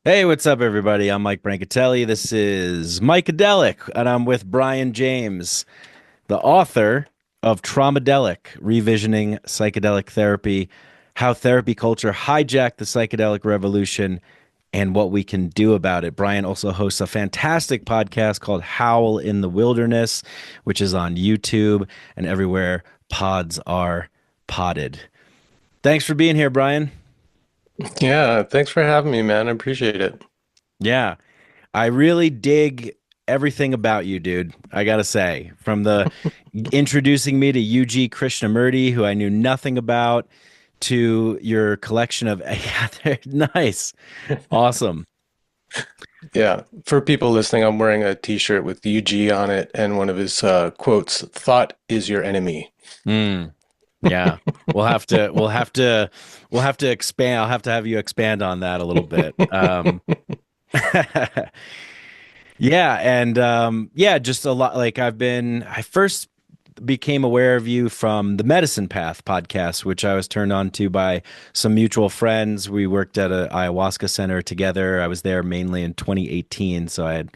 Hey, what's up, everybody? I'm Mike Brancatelli. This is Psychedelic, and I'm with Brian James, the author of Traumadelic, Revisioning Psychedelic Therapy, How Therapy Culture Hijacked the Psychedelic Revolution, and What We Can Do About It. Brian also hosts a fantastic podcast called Howl in the Wilderness, which is on YouTube and everywhere pods are podded. Thanks for being here, Brian. Yeah, thanks for having me, man. I appreciate it. Yeah. I really dig everything about you, dude. I gotta say, from the introducing me to UG Krishnamurti, who I knew nothing about, to your collection of yeah, nice, awesome. Yeah, for people listening, I'm wearing a t-shirt with UG on it and one of his quotes, "Thought is your enemy." Mm, yeah, we'll have to expand. I'll have to have you expand on that a little bit. Yeah, and yeah, just a lot. Like I first became aware of you from the Medicine Path podcast, which I was turned on to by some mutual friends. We worked at a ayahuasca center together. I was there mainly in 2018, so I had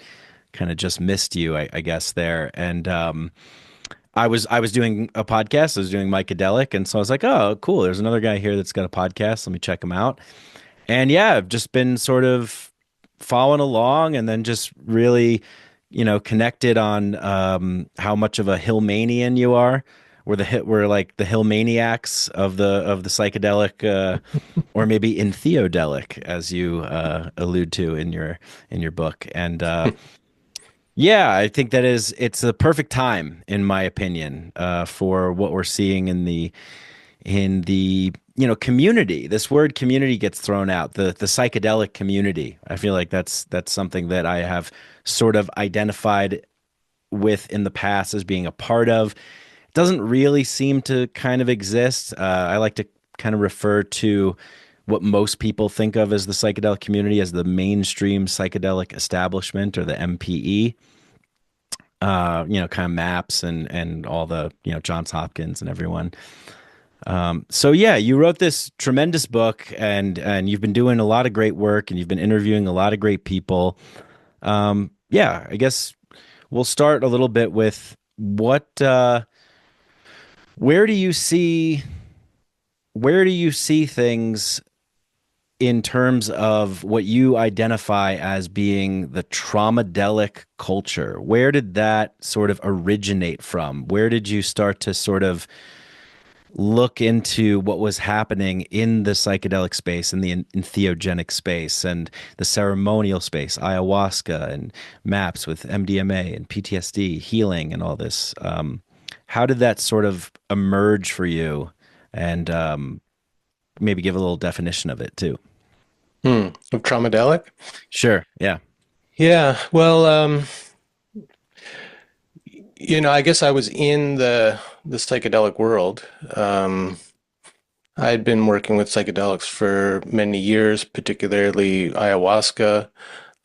kind of just missed you, I guess, there. And I was doing a podcast. I was doing Mycadelic, and so I was like, oh, cool. There's another guy here that's got a podcast. Let me check him out. And yeah, I've just been sort of following along and then just really, connected on how much of a Hillmanian you are. We're like the Hillmaniacs of the psychedelic, or maybe entheodelic, as you allude to in your book. And yeah, I think it's the perfect time, in my opinion, for what we're seeing in the community. This word community gets thrown out, the psychedelic community. I feel like that's something that I have sort of identified with in the past as being a part of. It doesn't really seem to kind of exist. I like to kind of refer to what most people think of as the psychedelic community as the mainstream psychedelic establishment, or the MPE. Kind of MAPS and all the Johns Hopkins and everyone. So yeah, you wrote this tremendous book, and you've been doing a lot of great work, and you've been interviewing a lot of great people. Yeah, I guess we'll start a little bit with where do you see where do you see things in terms of what you identify as being the traumadelic culture? Where did that sort of originate from? Where did you start to sort of look into what was happening in the psychedelic space and the entheogenic space and the ceremonial space, ayahuasca and maps with MDMA and PTSD, healing and all this? How did that sort of emerge for you? And maybe give a little definition of it too. Of Traumadelic? Sure. Yeah. Yeah, well, I guess I was in the psychedelic world. I had been working with psychedelics for many years, particularly ayahuasca,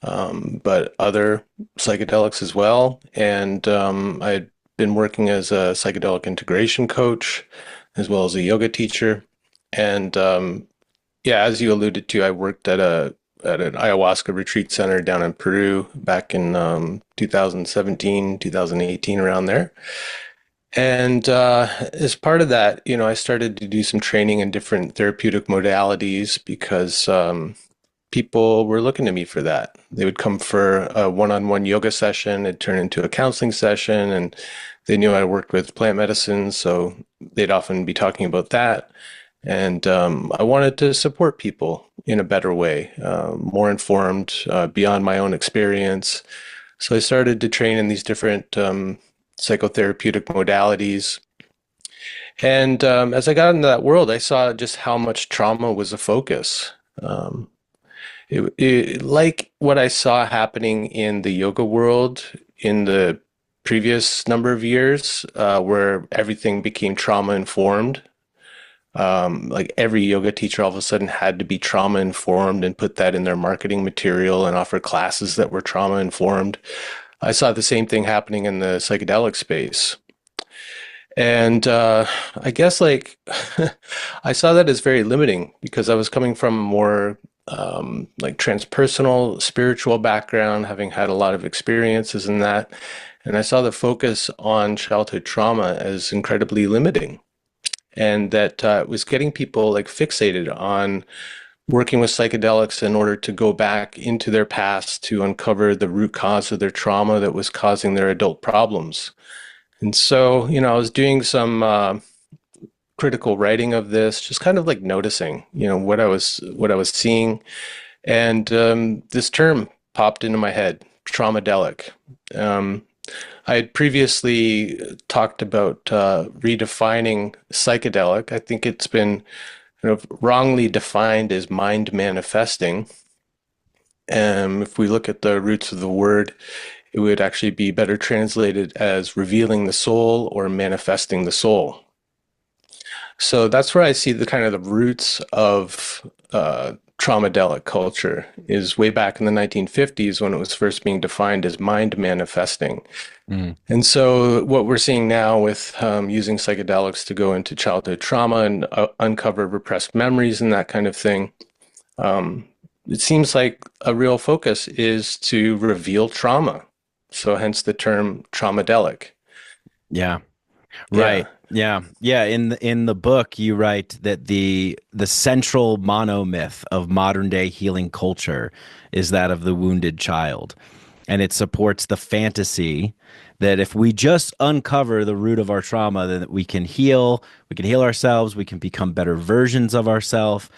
but other psychedelics as well. And I'd been working as a psychedelic integration coach as well as a yoga teacher. And yeah, as you alluded to, I worked at an ayahuasca retreat center down in Peru back in 2017, 2018, around there. And as part of that, I started to do some training in different therapeutic modalities because people were looking to me for that. They would come for a one-on-one yoga session, it'd turn into a counseling session, and they knew I worked with plant medicine, so they'd often be talking about that. And I wanted to support people in a better way, more informed, beyond my own experience. So I started to train in these different psychotherapeutic modalities. And as I got into that world, I saw just how much trauma was a focus. Um, like what I saw happening in the yoga world in the previous number of years, where everything became trauma informed. Like every yoga teacher all of a sudden had to be trauma informed and put that in their marketing material and offer classes that were trauma informed. I saw the same thing happening in the psychedelic space. And I guess like I saw that as very limiting because I was coming from a more like transpersonal, spiritual background, having had a lot of experiences in that. And I saw the focus on childhood trauma as incredibly limiting, and that it was getting people like fixated on working with psychedelics in order to go back into their past to uncover the root cause of their trauma that was causing their adult problems. And so, I was doing some critical writing of this, just kind of like noticing, what I was seeing, and this term popped into my head, traumadelic. Um, I had previously talked about redefining psychedelic. I think it's been kind of wrongly defined as mind manifesting. If we look at the roots of the word, it would actually be better translated as revealing the soul or manifesting the soul. So that's where I see the kind of the roots of traumadelic culture is way back in the 1950s when it was first being defined as mind manifesting. Mm. And so what we're seeing now with using psychedelics to go into childhood trauma and uncover repressed memories and that kind of thing, um, it seems like a real focus is to reveal trauma. So hence the term traumadelic. Yeah. Yeah. Right. Yeah. Yeah. In the book, you write that the central monomyth of modern day healing culture is that of the wounded child. And it supports the fantasy that if we just uncover the root of our trauma, then we can heal ourselves, we can become better versions of ourselves,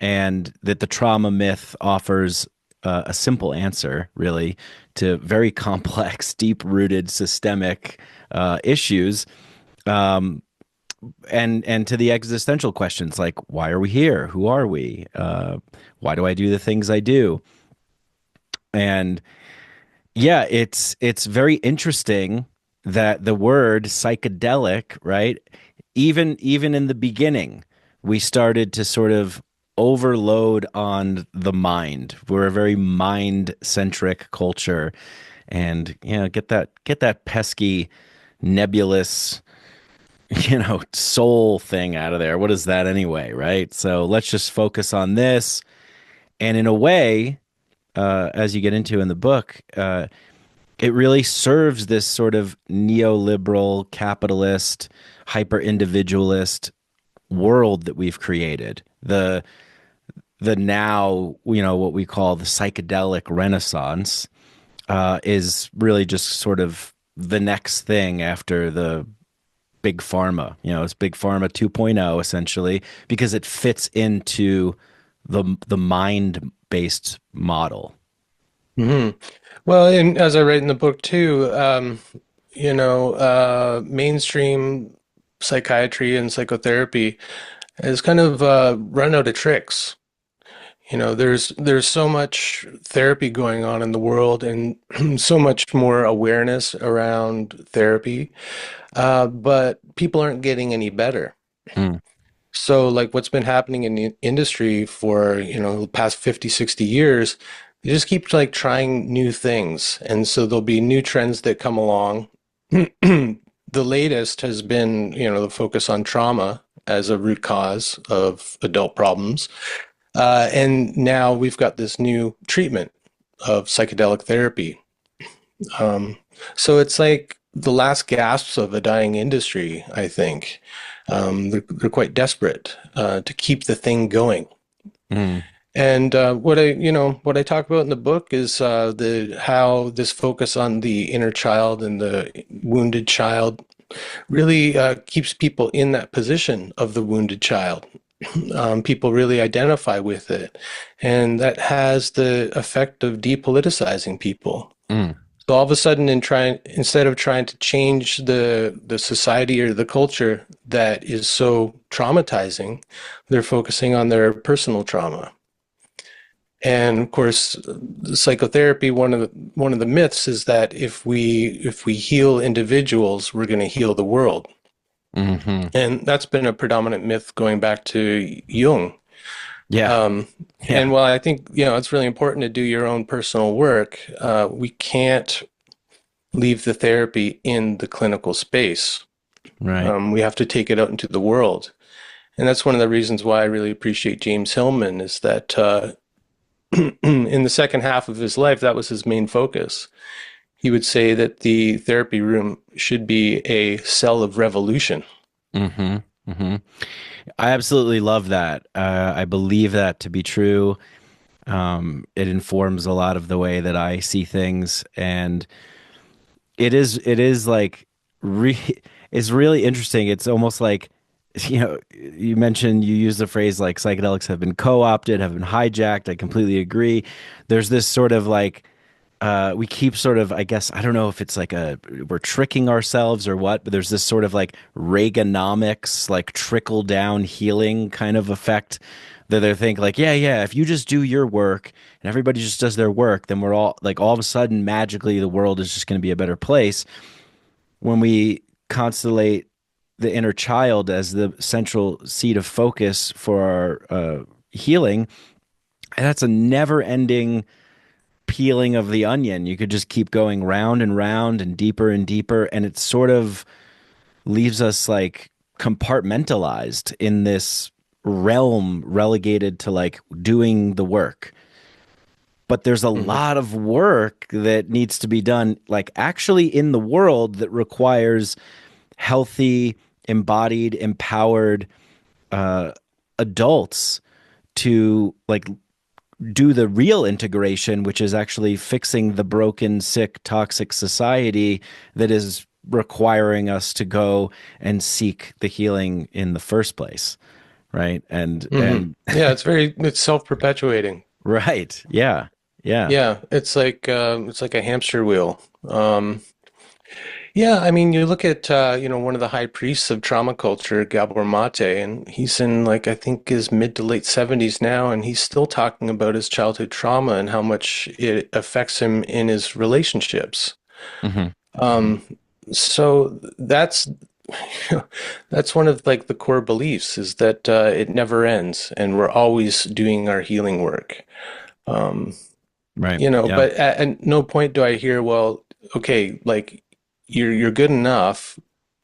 and that the trauma myth offers a simple answer, really, to very complex, deep-rooted systemic issues, um, and to the existential questions like why are we here? Who are we? Why do I do the things I do? And yeah, it's very interesting that the word psychedelic, right? Even in the beginning, we started to sort of overload on the mind. We're a very mind-centric culture, and get that pesky nebulous soul thing out of there. What is that anyway, right? So let's just focus on this. And in a way, as you get into in the book, it really serves this sort of neoliberal, capitalist, hyper individualist world that we've created. The now, what we call the psychedelic renaissance, is really just sort of the next thing after the big pharma. It's big pharma 2.0 essentially because it fits into the mind-based model. Hmm. Well, and as I write in the book too, mainstream psychiatry and psychotherapy has kind of run out of tricks. There's so much therapy going on in the world and so much more awareness around therapy, but people aren't getting any better. Mm. So like what's been happening in the industry for, the past 50, 60 years, they just keep like trying new things. And so there'll be new trends that come along. The latest has been, the focus on trauma as a root cause of adult problems. And now we've got this new treatment of psychedelic therapy. Um, so it's like the last gasps of a dying industry, I think. They're quite desperate to keep the thing going. Mm. And what I talk about in the book is the how this focus on the inner child and the wounded child really keeps people in that position of the wounded child. People really identify with it, and that has the effect of depoliticizing people. Mm. So all of a sudden, instead of trying to change the society or the culture that is so traumatizing, they're focusing on their personal trauma. And of course, the psychotherapy, one of the myths is that if we heal individuals, we're going to heal the world. Hmm. And that's been a predominant myth going back to Jung. Yeah. Um, Yeah. and while I think, it's really important to do your own personal work, we can't leave the therapy in the clinical space. Right. We have to take it out into the world. And that's one of the reasons why I really appreciate James Hillman is that in the second half of his life, that was his main focus. He would say that the therapy room should be a cell of revolution. Hmm. Hmm. I absolutely love that. I believe that to be true. It informs a lot of the way that I see things, and it is like re it's really interesting. It's almost like, you mentioned, you use the phrase like psychedelics have been co-opted, have been hijacked. I completely agree. There's this sort of like, we keep sort of, I guess, I don't know if it's like we're tricking ourselves or what, but there's this sort of like Reaganomics, like trickle down healing kind of effect that they think like, yeah, yeah, if you just do your work and everybody just does their work, then we're all like, all of a sudden, magically, the world is just going to be a better place. When we constellate the inner child as the central seat of focus for our healing, that's a never ending peeling of the onion. You could just keep going round and round and deeper, and it sort of leaves us like compartmentalized in this realm relegated to like doing the work. But there's a Hmm. lot of work that needs to be done, like actually in the world, that requires healthy, embodied, empowered uh, adults to like do the real integration, which is actually fixing the broken, sick, toxic society that is requiring us to go and seek the healing in the first place. Right. Hmm. Yeah, it's self-perpetuating. Right. Yeah. Yeah. Yeah, it's like a hamster wheel. Yeah, I mean, you look at one of the high priests of trauma culture, Gabor Mate, and he's in like I think his mid to late 70s now, and he's still talking about his childhood trauma and how much it affects him in his relationships. Hmm. Hmm. Um, so that's one of like the core beliefs is that it never ends, and we're always doing our healing work. Um, Right. Yeah. but at no point do I hear, well, okay, like you're good enough.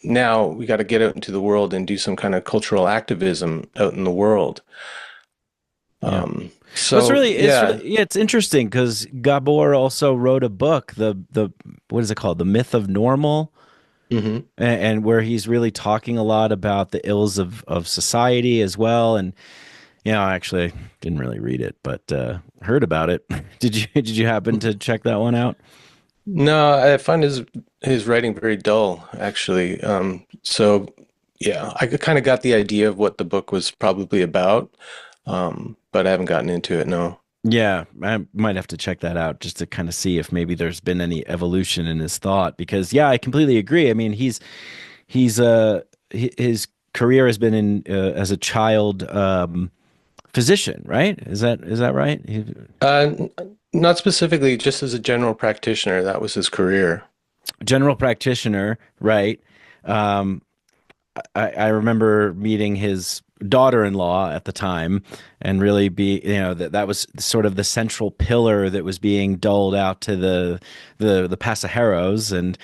Now we got to get out into the world and do some kind of cultural activism out in the world. Yeah. Well, So it's yeah. really, yeah, it's interesting because Gabor also wrote a book, what is it called? The Myth of Normal, Hmm. and where he's really talking a lot about the ills of society as well. And I actually didn't really read it, but heard about it. Did you happen to check that one out? No, I find his writing very dull, actually. So yeah, I kind of got the idea of what the book was probably about, but I haven't gotten into it. No. Yeah, I might have to check that out just to kind of see if maybe there's been any evolution in his thought. Because yeah, I completely agree. I mean, his career has been in as a child physician, right? Is that right? Not specifically, just as a general practitioner, that was his career. General practitioner, right? Um, I remember meeting his daughter-in-law at the time, and really that was sort of the central pillar that was being doled out to the pasajeros, and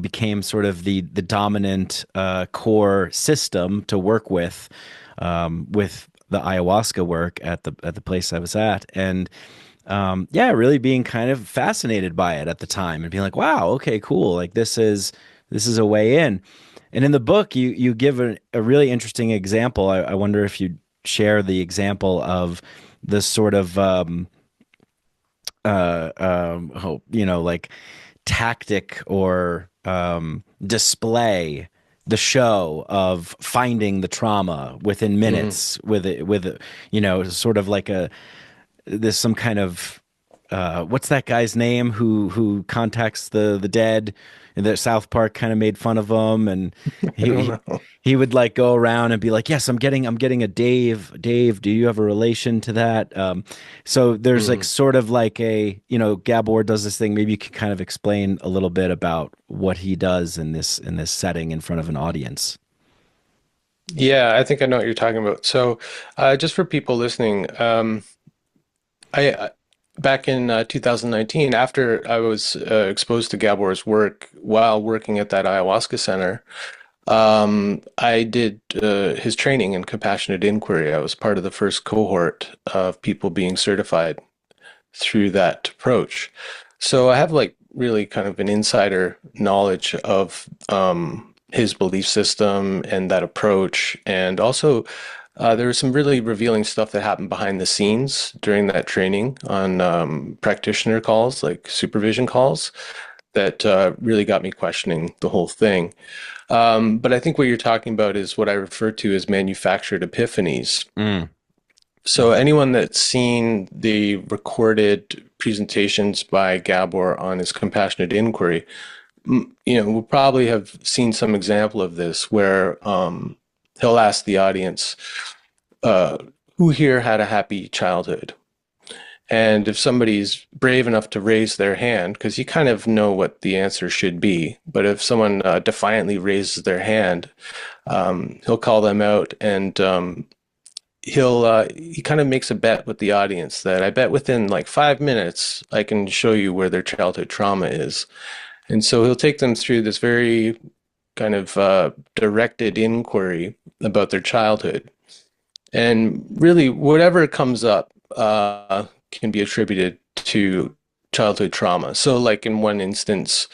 became sort of the dominant core system to work with the ayahuasca work at the place I was at. And yeah, really being kind of fascinated by it at the time and being like, wow, okay, cool. Like this is a way in. And in the book, you give a really interesting example. I wonder if you share the example of this sort of like tactic or display, the show of finding the trauma within Hmm. minutes with sort of like there's some kind of what's that guy's name who contacts the dead, and that South Park kind of made fun of him, and I he, don't he know. he would like go around and be like, yes, I'm getting a Dave, do you have a relation to that? So there's like Hmm. sort of like Gabor does this thing. Maybe you could kind of explain a little bit about what he does in this setting in front of an audience. Yeah, I think I know what you're talking about. So, just for people listening, I back in 2019, after I was exposed to Gabor's work while working at that ayahuasca center, I did his training in compassionate inquiry. I was part of the first cohort of people being certified through that approach. So I have like really kind of an insider knowledge of his belief system and that approach. And also, there was some really revealing stuff that happened behind the scenes during that training on practitioner calls, like supervision calls, that really got me questioning the whole thing. But I think what you're talking about is what I refer to as manufactured epiphanies. Mm. So anyone that's seen the recorded presentations by Gabor on his compassionate inquiry, will probably have seen some example of this where he'll ask the audience, uh, who here had a happy childhood? And if somebody's brave enough to raise their hand, because you kind of know what the answer should be, but if someone defiantly raises their hand, he'll call them out, and he kind of makes a bet with the audience that I bet within like 5 minutes I can show you where their childhood trauma is. And so he'll take them through this very kind of directed inquiry about their childhood. And really, whatever comes up can be attributed to childhood trauma. So, like in one instance,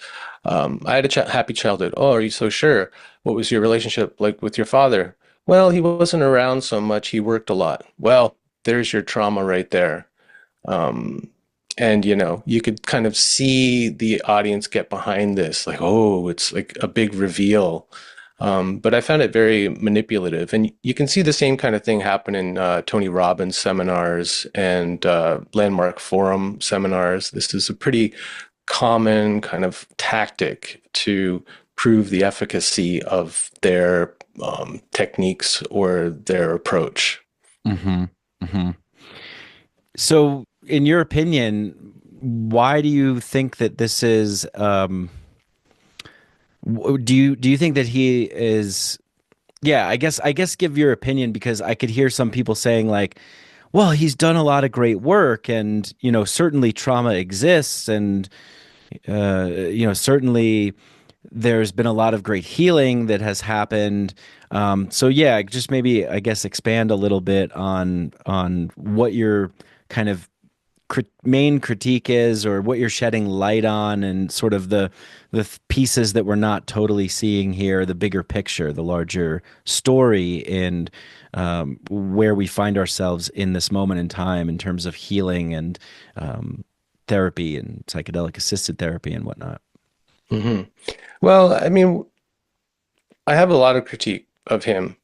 I had a happy childhood. Oh, are you so sure? What was your relationship like with your father? Well, he wasn't around so much. He worked a lot. Well, there's your trauma right there. Um, and you could kind of see the audience get behind this, like, oh, it's like a big reveal. But I found it very manipulative. And you can see the same kind of thing happen in Tony Robbins seminars and Landmark Forum seminars. This is a pretty common kind of tactic to prove the efficacy of their techniques or their approach. Hmm. Hmm. So, in your opinion, why do you think that this is? Do you think that he is? Yeah, I guess give your opinion because I could hear some people saying like, well, he's done a lot of great work, and certainly trauma exists, and certainly there's been a lot of great healing that has happened. So yeah, just maybe I guess expand a little bit on what your kind of main critique is, or what you're shedding light on, and sort of the pieces that we're not totally seeing here, the bigger picture, the larger story, and where we find ourselves in this moment in time in terms of healing and therapy and psychedelic assisted therapy and whatnot. Hmm. Well, I mean, I have a lot of critique of him.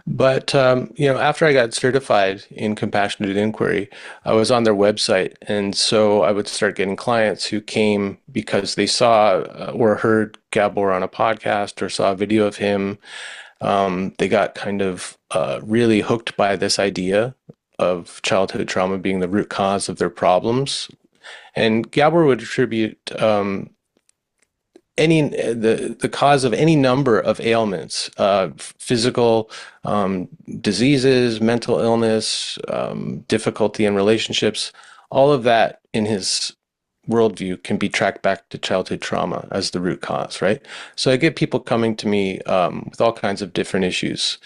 But, after I got certified in compassionate inquiry, I was on their website. And so I would start getting clients who came because they saw or heard Gabor on a podcast or saw a video of him. They got kind of really hooked by this idea of childhood trauma being the root cause of their problems. And Gabor would attribute the cause of any number of ailments, physical diseases, mental illness, difficulty in relationships, all of that in his worldview can be tracked back to childhood trauma as the root cause, right? So I get people coming to me with all kinds of different issues.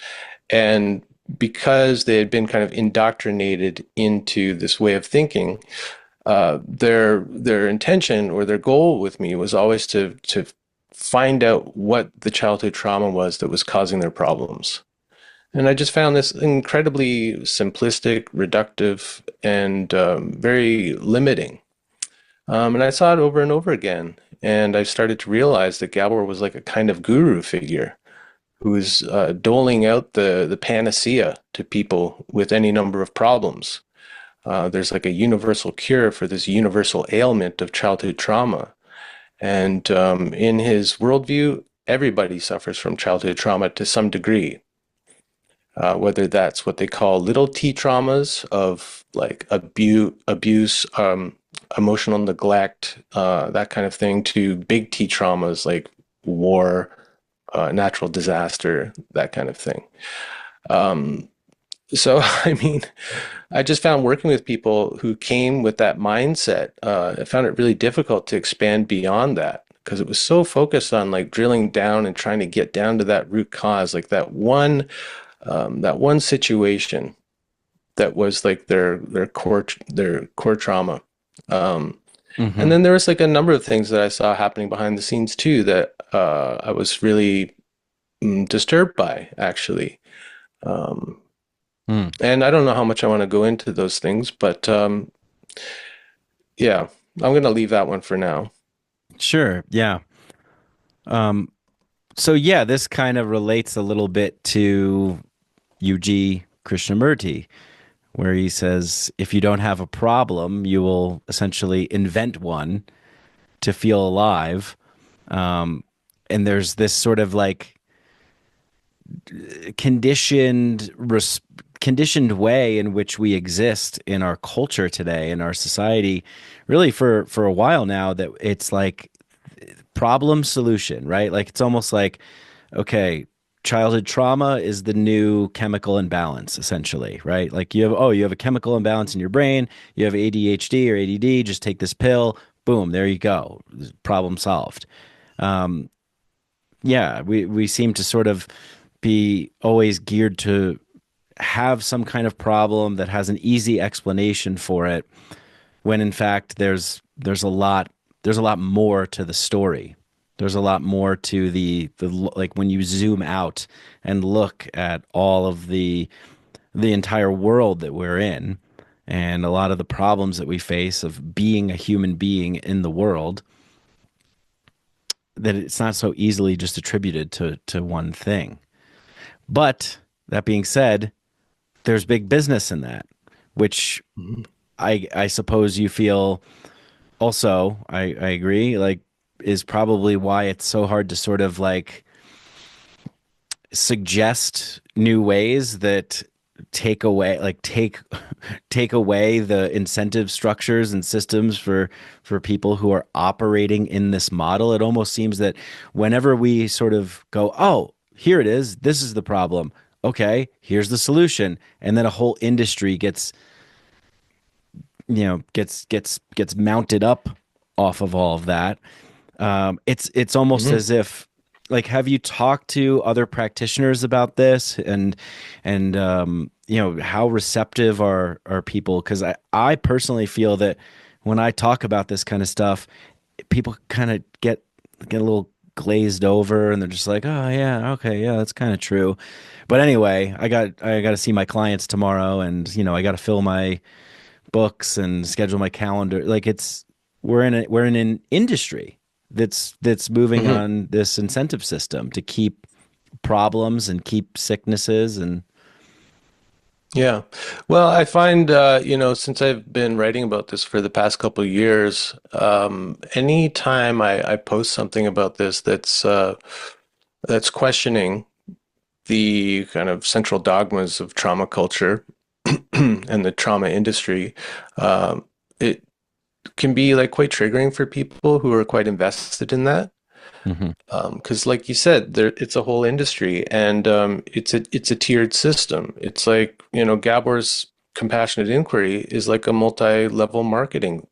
And because they had been kind of indoctrinated into this way of thinking, their intention or their goal with me was always to find out what the childhood trauma was that was causing their problems. And I just found this incredibly simplistic, reductive, and very limiting. And I saw it over and over again. And I started to realize that Gabor was like a kind of guru figure who was doling out the panacea to people with any number of problems. There's like a universal cure for this universal ailment of childhood trauma. And in his worldview, everybody suffers from childhood trauma to some degree, whether that's what they call little t traumas of like abuse, emotional neglect, that kind of thing, to big T traumas like war, natural disaster, that kind of thing. Um, so, I mean, I just found working with people who came with that mindset, I found it really difficult to expand beyond that because it was so focused on like drilling down and trying to get down to that root cause, like that one situation that was like their core trauma. Um, and Hmm. then there was like a number of things that I saw happening behind the scenes too that I was really disturbed by, actually. Um, Mm. and I don't know how much I want to go into those things, but yeah, I'm going to leave that one for now. Sure. Yeah. Um, so yeah, this kind of relates a little bit to UG Krishnamurti, where he says, if you don't have a problem, you will essentially invent one to feel alive. Um, and there's this sort of like conditioned conditioned way in which we exist in our culture today, in our society, really for a while now, that it's like problem solution, right? Like it's almost like, okay, childhood trauma is the new chemical imbalance, essentially, right? Like you have a chemical imbalance in your brain, you have ADHD or ADD, just take this pill, boom, there you go, problem solved. Um, yeah, we seem to sort of be always geared to have some kind of problem that has an easy explanation for it, when in fact there's a lot more to the story. There's a lot more to the like when you zoom out and look at all of the entire world that we're in, and a lot of the problems that we face of being a human being in the world, that it's not so easily just attributed to one thing. But that being said, there's big business in that, which Mhm. I suppose you feel also, I agree, like is probably why it's so hard to sort of like suggest new ways that take take away the incentive structures and systems for people who are operating in this model. It almost seems that whenever we sort of go, oh, here it is, this is the problem, okay, here's the solution, and then a whole industry gets, gets mounted up off of all of that. It's almost Mhm. as if, like, have you talked to other practitioners about this, and how receptive are people? Because I personally feel that when I talk about this kind of stuff, people kind of get a little glazed over, and they're just like, oh yeah, okay, yeah, that's kind of true. But anyway, I got to see my clients tomorrow, and I got to fill my books and schedule my calendar. Like we're in an industry that's moving Mhm. on this incentive system to keep problems and keep sicknesses and Yeah. Well, I find, since I've been writing about this for the past couple of years, anytime I post something about this that's questioning the kind of central dogmas of trauma culture and the trauma industry, it can be like quite triggering for people who are quite invested in that. hmm Because, like you said, it's a whole industry, and it's a tiered system. It's like Gabor's compassionate inquiry is like a multi-level marketing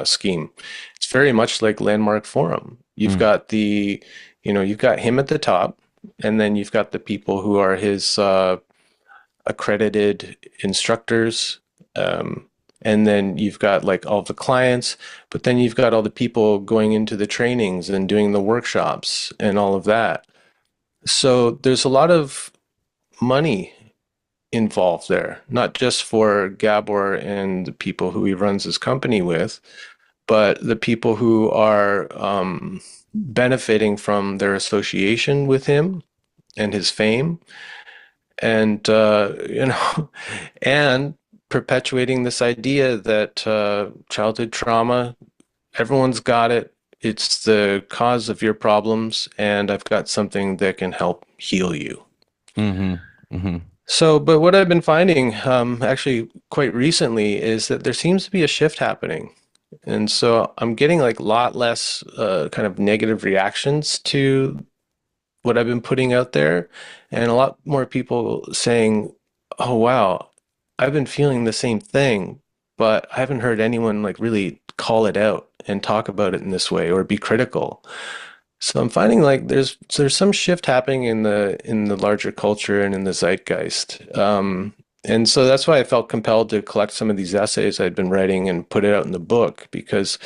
scheme. It's very much like Landmark Forum. You've got him at the top, and then you've got the people who are his accredited instructors. Um, and then you've got like all the clients, but then you've got all the people going into the trainings and doing the workshops and all of that. So there's a lot of money involved there, not just for Gabor and the people who he runs his company with, but the people who are benefiting from their association with him and his fame, and and perpetuating this idea that childhood trauma, everyone's got it. It's the cause of your problems, and I've got something that can help heal you. hmm hmm So, but what I've been finding, actually quite recently, is that there seems to be a shift happening. And so I'm getting like a lot less kind of negative reactions to what I've been putting out there, and a lot more people saying, "Oh wow, I've been feeling the same thing, but I haven't heard anyone like really call it out and talk about it in this way or be critical." So I'm finding like there's some shift happening in the larger culture and in the zeitgeist. And so that's why I felt compelled to collect some of these essays I'd been writing and put it out in the book because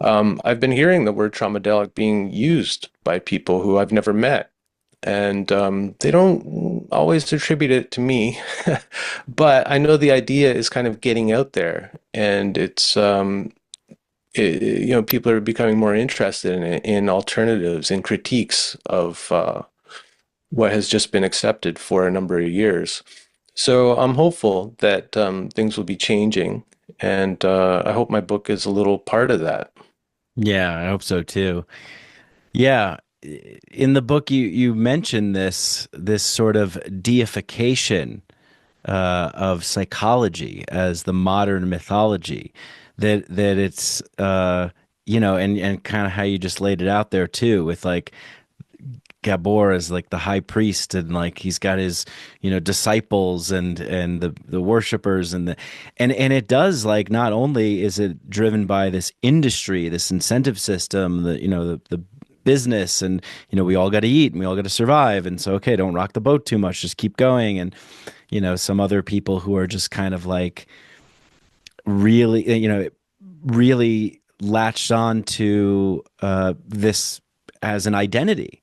I've been hearing the word traumadelic being used by people who I've never met. And they don't always attribute it to me, but I know the idea is kind of getting out there, and people are becoming more interested in it, in alternatives, in critiques of what has just been accepted for a number of years. So I'm hopeful that things will be changing, and I hope my book is a little part of that. Yeah, I hope so too. Yeah, in the book you mentioned this sort of deification of psychology as the modern mythology, that it's and kind of how you just laid it out there too, with like Gabor as like the high priest, and like he's got his disciples and the worshipers, and it does, like, not only is it driven by this industry, this incentive system, the business, and we all got to eat and we all got to survive, and so okay, don't rock the boat too much, just keep going. And some other people who are just kind of like really really latched on to this as an identity,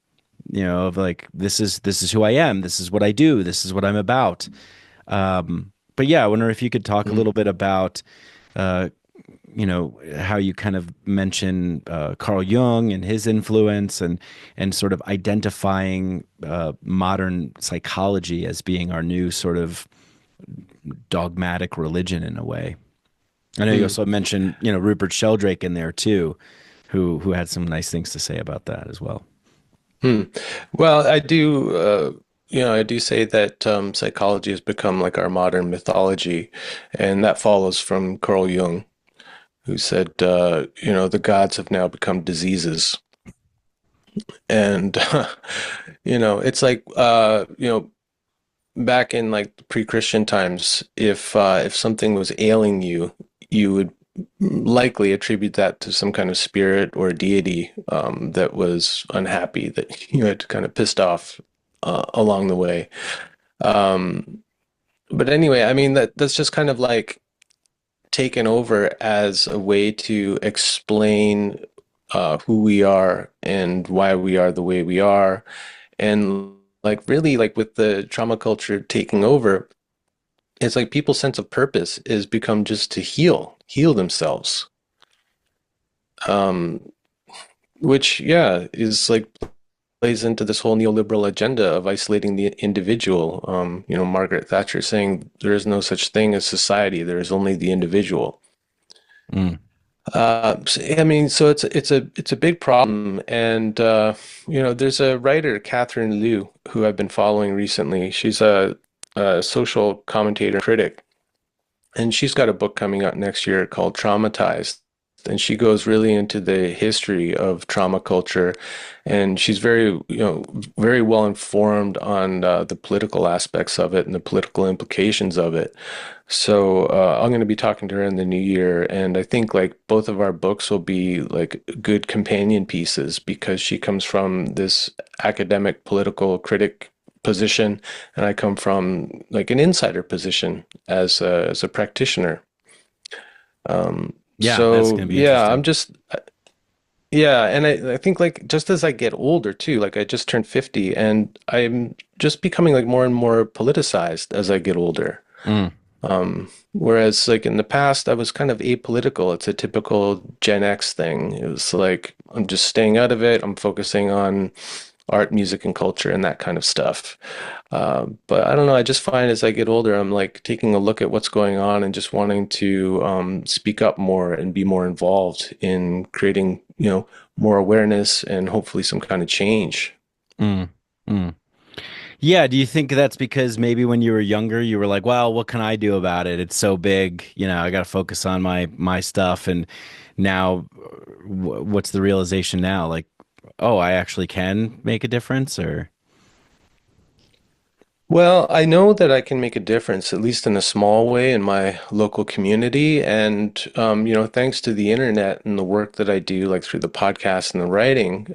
of like, this is who I am, this is what I do, this is what I'm about. But yeah, I wonder if you could talk a Mm. little bit about uh, how you kind of mention Carl Jung and his influence, and sort of identifying modern psychology as being our new sort of dogmatic religion in a way. I know you Mm. also mentioned, Rupert Sheldrake in there too, who had some nice things to say about that as well. Hmm. Well, I do say that psychology has become like our modern mythology, and that follows from Carl Jung, who said, the gods have now become diseases, and it's like, back in like pre-Christian times, if something was ailing you, you would likely attribute that to some kind of spirit or deity that was unhappy that you had kind of pissed off along the way. Um, but anyway, I mean that's just kind of like taken over as a way to explain who we are and why we are the way we are, and like really like with the trauma culture taking over, it's like people's sense of purpose is become just to heal themselves. Um, which, yeah, is like plays into this whole neoliberal agenda of isolating the individual. Margaret Thatcher saying there is no such thing as society, there is only the individual. Mm. I mean, so it's a big problem, and there's a writer, Catherine Liu, who I've been following recently. She's a social commentator, critic, and she's got a book coming out next year called Traumatized. And she goes really into the history of trauma culture, and she's very well informed on the political aspects of it and the political implications of it. So I'm going to be talking to her in the new year, and I think like both of our books will be like good companion pieces because she comes from this academic political critic position, and I come from like an insider position as a practitioner. Yeah, that's So going to be yeah, interesting. yeah, and I think like just as I get older too, like I just turned 50 and I'm just becoming like more and more politicized as I get older. Mm. Whereas like in the past, I was kind of apolitical. It's a typical Gen X thing. It was like I'm just staying out of it. I'm focusing on art, music, and culture and that kind of stuff. But I don't know. I just find as I get older, I'm like taking a look at what's going on and just wanting to speak up more and be more involved in creating, more awareness and hopefully some kind of change. Mm. Mm. Yeah, do you think that's because maybe when you were younger, you were like, well, what can I do about it? It's so big, I got to focus on my stuff. And now, what's the realization now? Like, oh, I actually can make a difference, or Well, I know that I can make a difference, at least in a small way, in my local community. And, thanks to the internet and the work that I do, like through the podcast and the writing,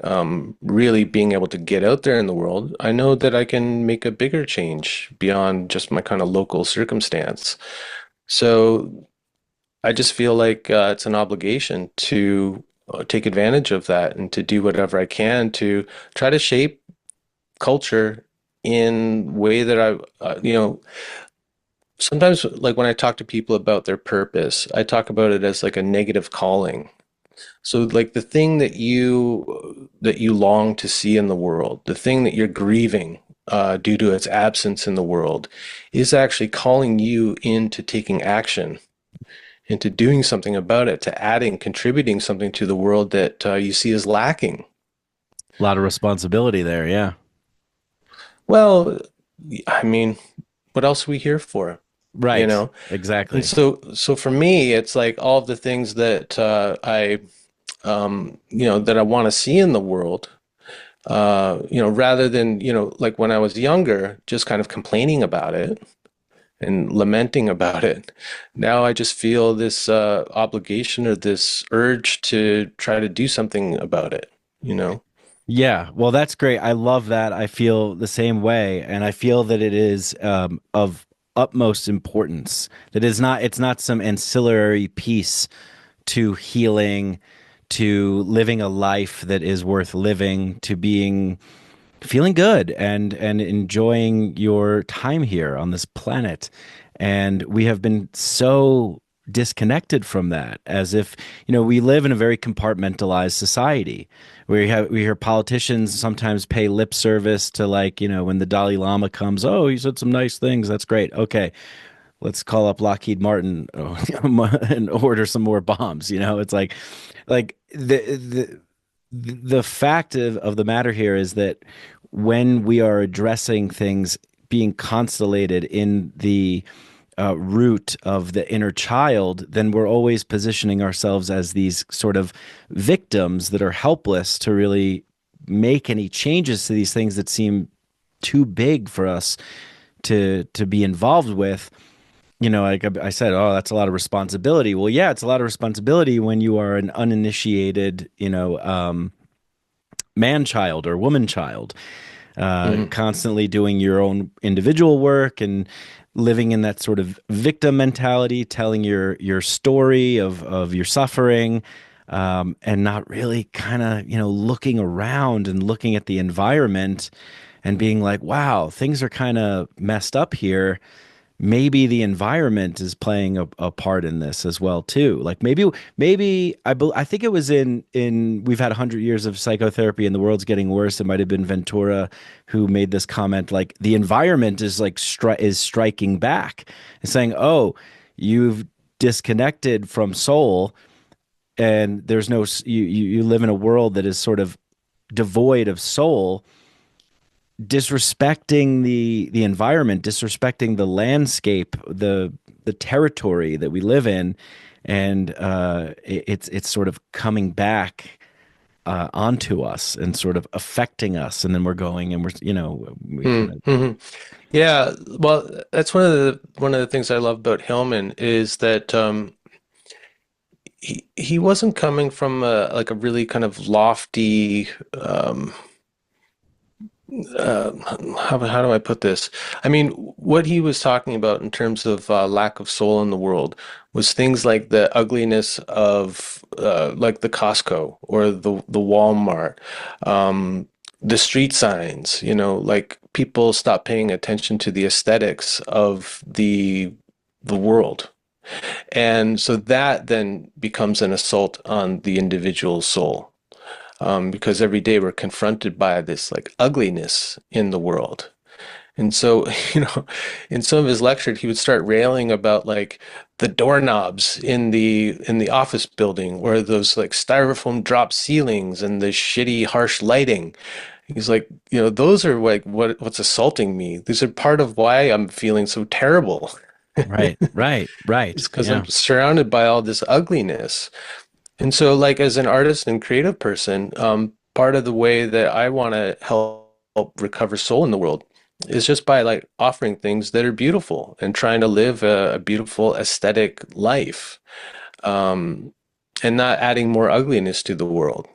really being able to get out there in the world, I know that I can make a bigger change beyond just my kind of local circumstance. So I just feel like it's an obligation to take advantage of that and to do whatever I can to try to shape culture in way that sometimes like when I talk to people about their purpose, I talk about it as like a negative calling. So like the thing that you long to see in the world, the thing that you're grieving due to its absence in the world, is actually calling you into taking action, into doing something about it, to adding, contributing something to the world that you see as lacking. A lot of responsibility there. Yeah. Well, I mean, what else are we here for? You Right. know? And Exactly. so for me, it's like all of the things that that I want to see in the world, rather than, like when I was younger, just kind of complaining about it and lamenting about it. Now I just feel this obligation or this urge to try to do something about it, you know? Yeah, well, that's great. I love that. I feel the same way, and I feel that it is of utmost importance. That it's not some ancillary piece to healing, to living a life that is worth living, to being feeling good and enjoying your time here on this planet. And we have been so disconnected from that, as if, we live in a very compartmentalized society. We hear politicians sometimes pay lip service to, like, when the Dalai Lama comes, oh, he said some nice things. That's great. Okay, let's call up Lockheed Martin and order some more bombs. It's like the fact of the matter here is that when we are addressing things being constellated in the root of the inner child, then we're always positioning ourselves as these sort of victims that are helpless to really make any changes to these things that seem too big for us to be involved with. Like I said, oh, that's a lot of responsibility. Well, yeah, it's a lot of responsibility when you are an uninitiated, man child or woman child, Mhm. constantly doing your own individual work and living in that sort of victim mentality, telling your story of your suffering, and not really kind of looking around and looking at the environment and being like, wow, things are kind of messed up here. Maybe the environment is playing a part in this as well too. Like maybe I think it was in we've had 100 years of psychotherapy and the world's getting worse. It might have been Ventura who made this comment, like the environment is like is striking back and saying, oh, you've disconnected from soul, and there's no you live in a world that is sort of devoid of soul, disrespecting the environment, disrespecting the landscape, the territory that we live in, and it's sort of coming back onto us and sort of affecting us, and then we're going and we kind of Mhm. Yeah, well, that's one of the things I love about Hillman is that he wasn't coming from like a really kind of lofty uh, how do I put this? I mean, what he was talking about in terms of lack of soul in the world was things like the ugliness of like the Costco or the Walmart, the street signs. Like people stop paying attention to the aesthetics of the world, and so that then becomes an assault on the individual soul, because every day we're confronted by this like ugliness in the world. And so, in some of his lectures, he would start railing about like the doorknobs in the office building, or those like styrofoam drop ceilings and the shitty harsh lighting. He's like, those are like what's assaulting me. These are part of why I'm feeling so terrible. right, It's because I'm yeah. surrounded by all this ugliness. And so, like, as an artist and creative person, part of the way that I want to help recover soul in the world is just by like offering things that are beautiful and trying to live a beautiful aesthetic life, um, and not adding more ugliness to the world.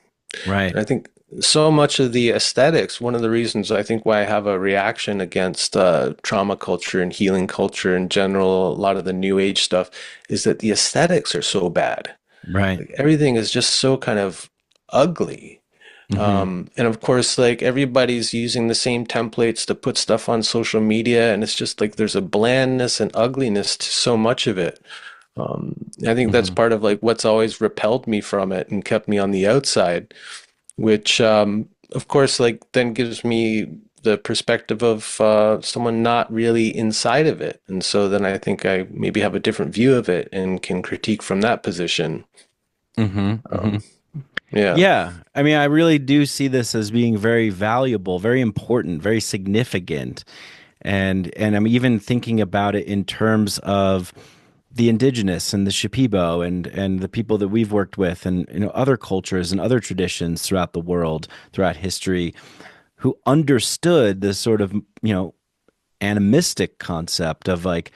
Right. And I think so much of the aesthetics, one of the reasons I think why I have a reaction against trauma culture and healing culture in general, a lot of the new age stuff, is that the aesthetics are so bad. Right. Like everything is just so kind of ugly. Hmm. And of course, like everybody's using the same templates to put stuff on social media, and it's just like there's a blandness and ugliness to so much of it. I think that's Hmm. part of like what's always repelled me from it and kept me on the outside, which of course like then gives me the perspective of someone not really inside of it. And so then I think I maybe have a different view of it and can critique from that position. Hmm. Hmm. Yeah. Yeah. I mean, I really do see this as being very valuable, very important, very significant. And I'm even thinking about it in terms of the indigenous and the Shipibo and the people that we've worked with and other cultures and other traditions throughout the world, throughout history, who understood this sort of, animistic concept of like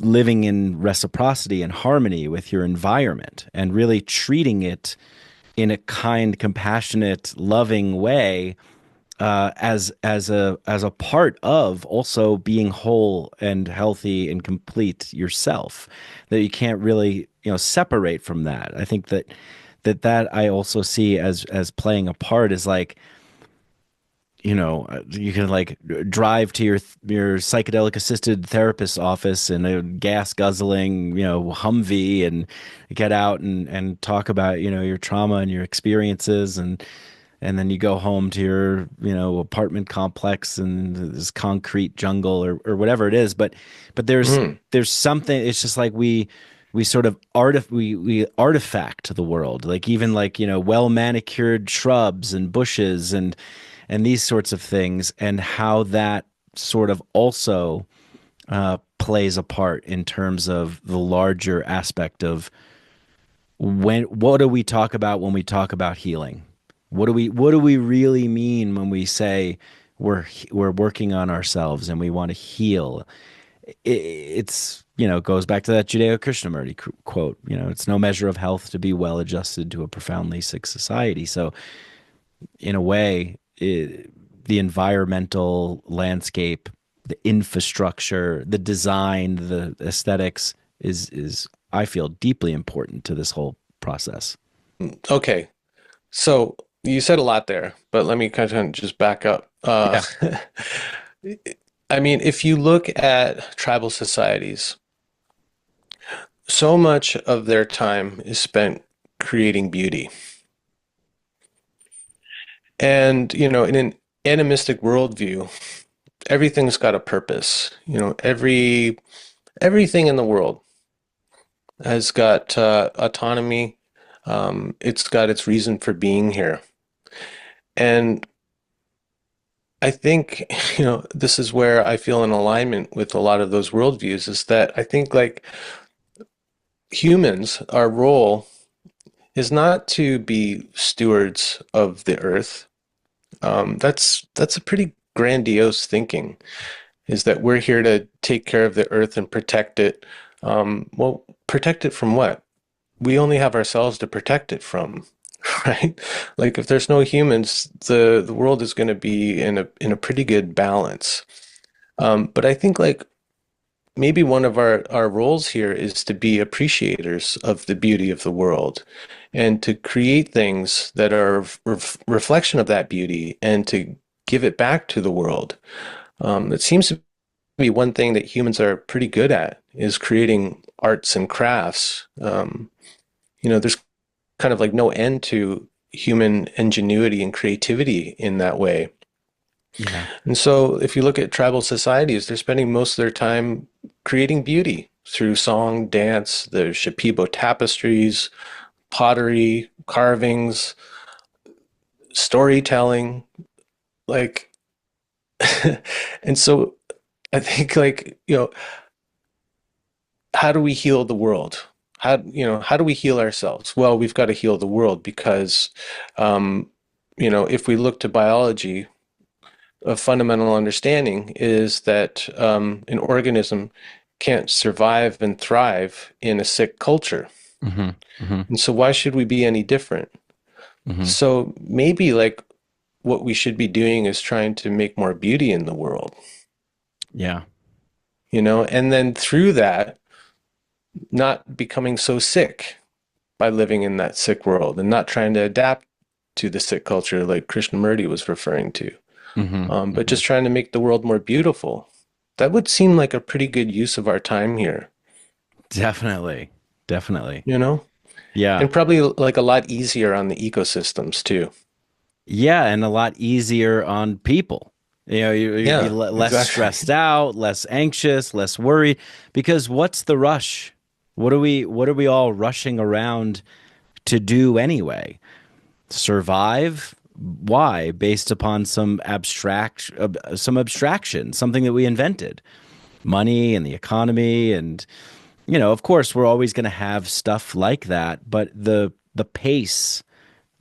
living in reciprocity and harmony with your environment and really treating it in a kind, compassionate, loving way, as a part of also being whole and healthy and complete yourself. That you can't really separate from that. I think that I also see as playing a part is like, you can like drive to your psychedelic assisted therapist's office in a gas guzzling, Humvee, and get out and talk about, your trauma and your experiences, and then you go home to your, apartment complex and this concrete jungle or whatever it is. But Mm. there's something, it's just like we sort of we artifact the world, like even like, well manicured shrubs and bushes and these sorts of things, and how that sort of also plays a part in terms of the larger aspect of what do we talk about when we talk about healing? What do we really mean when we say we're working on ourselves and we want to heal? It's goes back to that Judeo-Krishnamurti quote. It's no measure of health to be well adjusted to a profoundly sick society. So in a way, the environmental landscape, the infrastructure, the design, the aesthetics is I feel deeply important to this whole process. Okay. So you said a lot there, but let me kind of just back up. Yeah. I mean, if you look at tribal societies, so much of their time is spent creating beauty. And, in an animistic worldview, everything's got a purpose. Everything in the world has got autonomy. It's got its reason for being here. And I think, this is where I feel in alignment with a lot of those worldviews is that I think like humans, our role is not to be stewards of the earth. That's a pretty grandiose thinking, is that we're here to take care of the earth and protect it. Well, protect it from what? We only have ourselves to protect it from, right? Like if there's no humans, the world is going to be in a pretty good balance. But I think like maybe one of our roles here is to be appreciators of the beauty of the world and to create things that are a reflection of that beauty and to give it back to the world. It seems to be one thing that humans are pretty good at is creating arts and crafts. There's kind of like no end to human ingenuity and creativity in that way. Yeah. And so if you look at tribal societies, they're spending most of their time creating beauty through song, dance, the Shipibo tapestries, pottery, carvings, storytelling, like and so I think like, how do we heal the world? How do we heal ourselves? Well, we've got to heal the world because if we look to biology, a fundamental understanding is that an organism can't survive and thrive in a sick culture. Hmm. Hmm. And so why should we be any different? Hmm. So maybe like what we should be doing is trying to make more beauty in the world, Yeah. and then through that, not becoming so sick by living in that sick world and not trying to adapt to the sick culture like Krishnamurti was referring to, Hmm. but Hmm. just trying to make the world more beautiful. That would seem like a pretty good use of our time here, Definitely. Definitely. you know? Yeah. And probably like a lot easier on the ecosystems too. Yeah, and a lot easier on people. You'd be Yeah, less exactly. stressed out, less anxious, less worried. Because what's the rush? What are we all rushing around to do anyway? Survive? Why? Based upon some abstraction, something that we invented. Money and the economy, and of course, we're always going to have stuff like that, but the pace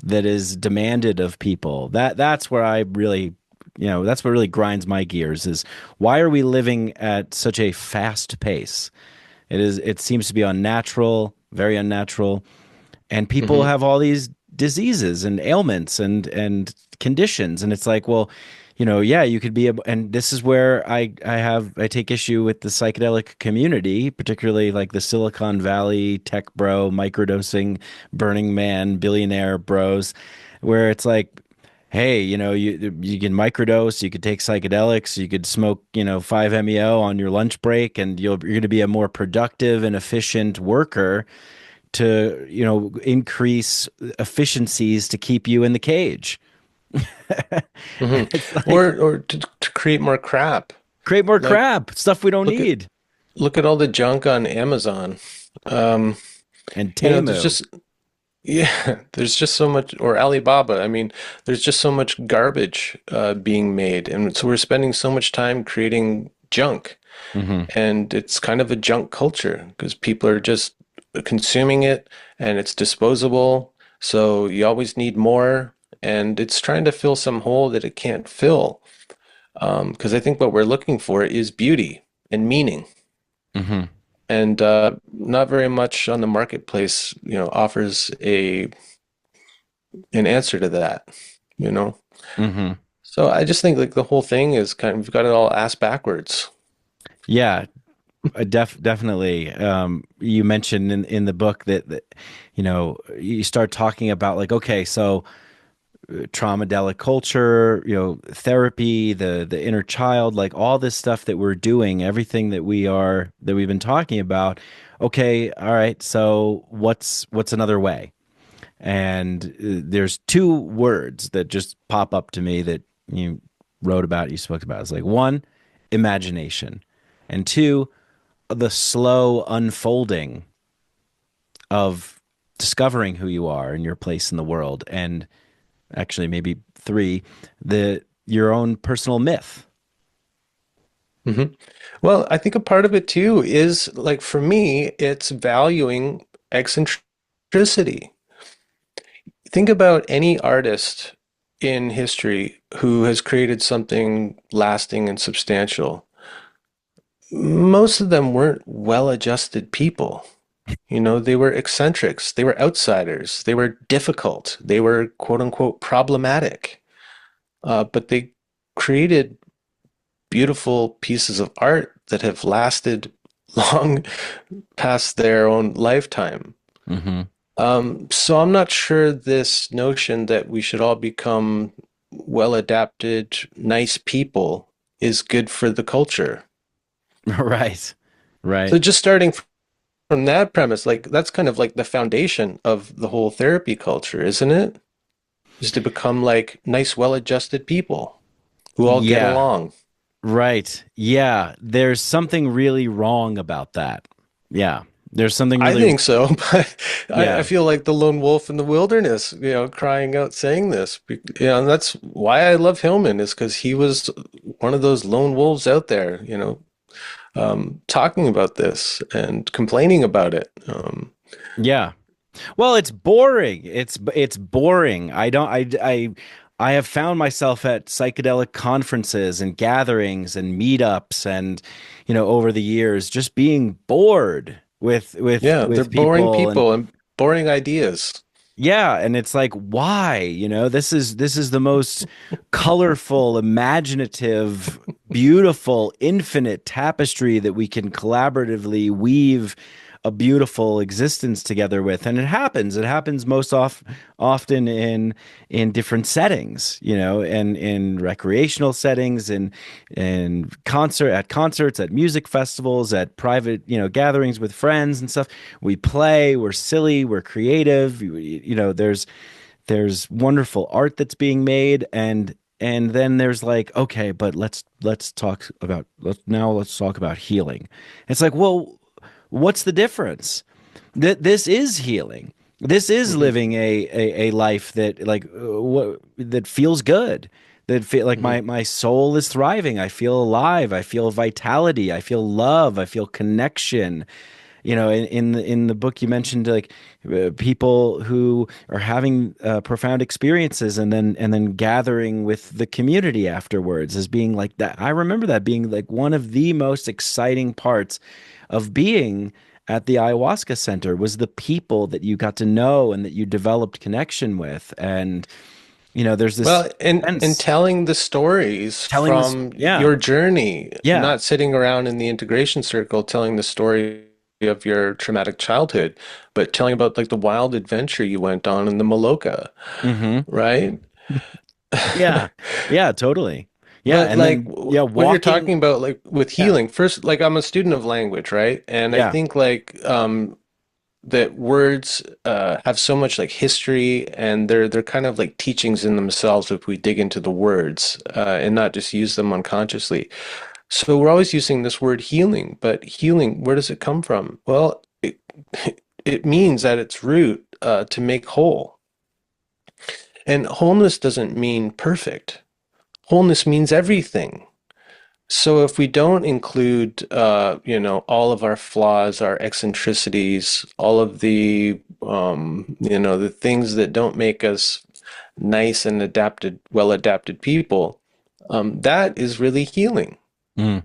that is demanded of people. That's where I really, that's what really grinds my gears is why are we living at such a fast pace? It seems to be unnatural, very unnatural, and people Hmm. have all these diseases and ailments and conditions, and it's like, well, yeah, you could be and this is where I take issue with the psychedelic community, particularly like the Silicon Valley tech bro, microdosing, Burning Man, billionaire bros, where it's like, hey, you can microdose, you could take psychedelics, you could smoke, 5 MEO on your lunch break, and you're going to be a more productive and efficient worker to, increase efficiencies to keep you in the cage. Hmm. And it's like, Or to create more crap. create more Like crap, stuff we don't look at need. look at all the junk on Amazon. Um, And there's Temu. just yeah, there's just so much, or Alibaba. I mean, there's just so much garbage being made, and so we're spending so much time creating junk, Hmm. and it's kind of a junk culture because people are just consuming it, and it's disposable. So you always need more, and it's trying to fill some hole that it can't fill. Because I think what we're looking for is beauty and meaning, Hmm. and not very much on the marketplace, offers a an answer to that, you know. Hmm. So I just think like the whole thing is kind of we've got it all ass backwards. Yeah, definitely. You mentioned in the book that you start talking about like, okay, so traumadelic culture, therapy, the inner child, like all this stuff that we're doing, everything that we've been talking about. Okay, all right. So what's another way? And there's two words that just pop up to me that you wrote about, you spoke about. It's like one, imagination, and two, the slow unfolding of discovering who you are and your place in the world, and actually maybe three, the your own personal myth. Hmm. Well, I think a part of it too is like for me, it's valuing eccentricity. Think about any artist in history who has created something lasting and substantial. Most of them weren't well-adjusted people. They were eccentrics, they were outsiders, they were difficult, they were quote unquote problematic. But they created beautiful pieces of art that have lasted long past their own lifetime. Hmm. So I'm not sure this notion that we should all become well adapted, nice people is good for the culture. Right. So Right. just starting from that premise, like that's kind of like the foundation of the whole therapy culture, isn't it? Is to become like nice, well-adjusted people who all get Yeah. along. Right. Yeah. There's something really wrong about that. Yeah. There's something I really, think so, but I yeah. feel like the lone wolf in the wilderness, crying out saying this. And that's why I love Hillman is because he was one of those lone wolves out there, talking about this and complaining about it. Yeah. Well, it's boring. It's boring. I don't. I I have found myself at psychedelic conferences and gatherings and meetups and, over the years, just being bored with with Yeah, they're with boring people. And people and boring ideas. yeah, and it's like, why? This is the most colorful, imaginative, beautiful, infinite tapestry that we can collaboratively weave a beautiful existence together with. And it happens most often in different settings, and in recreational settings, in concerts, at music festivals, at private, gatherings with friends and stuff. We play, we're silly, we're creative. There's wonderful art that's being made, and then there's like, okay, but let's talk about healing. It's like, well, what's the difference? This is healing. This is Hmm. living a life that, like, that feels good. That feel like Hmm. my soul is thriving. I feel alive. I feel vitality. I feel love. I feel connection. In the book you mentioned, like, people who are having profound experiences, and then gathering with the community afterwards, as being like that. I remember that being like one of the most exciting parts of being at the ayahuasca center, was the people that you got to know and that you developed connection with. And there's this Well, and sense telling the stories telling this. from Yeah, your journey, yeah. not sitting around in the integration circle telling the story of your traumatic childhood, but telling about like the wild adventure you went on in the Maloka, Hmm. right? Yeah, yeah, totally. Yeah, But and like then, yeah, what you're walking. talking about, like with Yeah, healing, first, like I'm a student of language, right? And I yeah. think like that words have so much like history, and they're kind of like teachings in themselves if we dig into the words and not just use them unconsciously. So we're always using this word healing, but healing, where does it come from? Well, it means at its root to make whole. And wholeness doesn't mean perfect. Wholeness means everything. So if we don't include, all of our flaws, our eccentricities, all of the things that don't make us nice and adapted, well adapted people, that is really healing. Mm.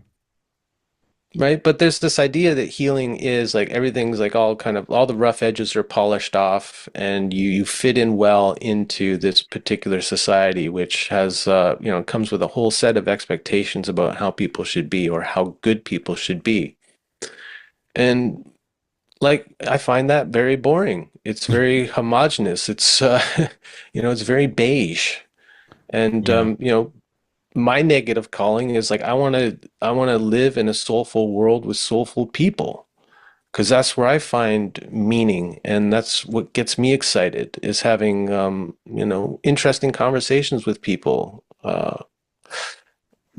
Right? But there's this idea that healing is like everything's like all kind of all the rough edges are polished off and you fit in well into this particular society, which has comes with a whole set of expectations about how people should be or how good people should be. And like I find that very boring. It's very homogenous. It's it's very beige. And Yeah. my negative calling is like I want to live in a soulful world with soulful people because that's where I find meaning, and that's what gets me excited is having interesting conversations with people,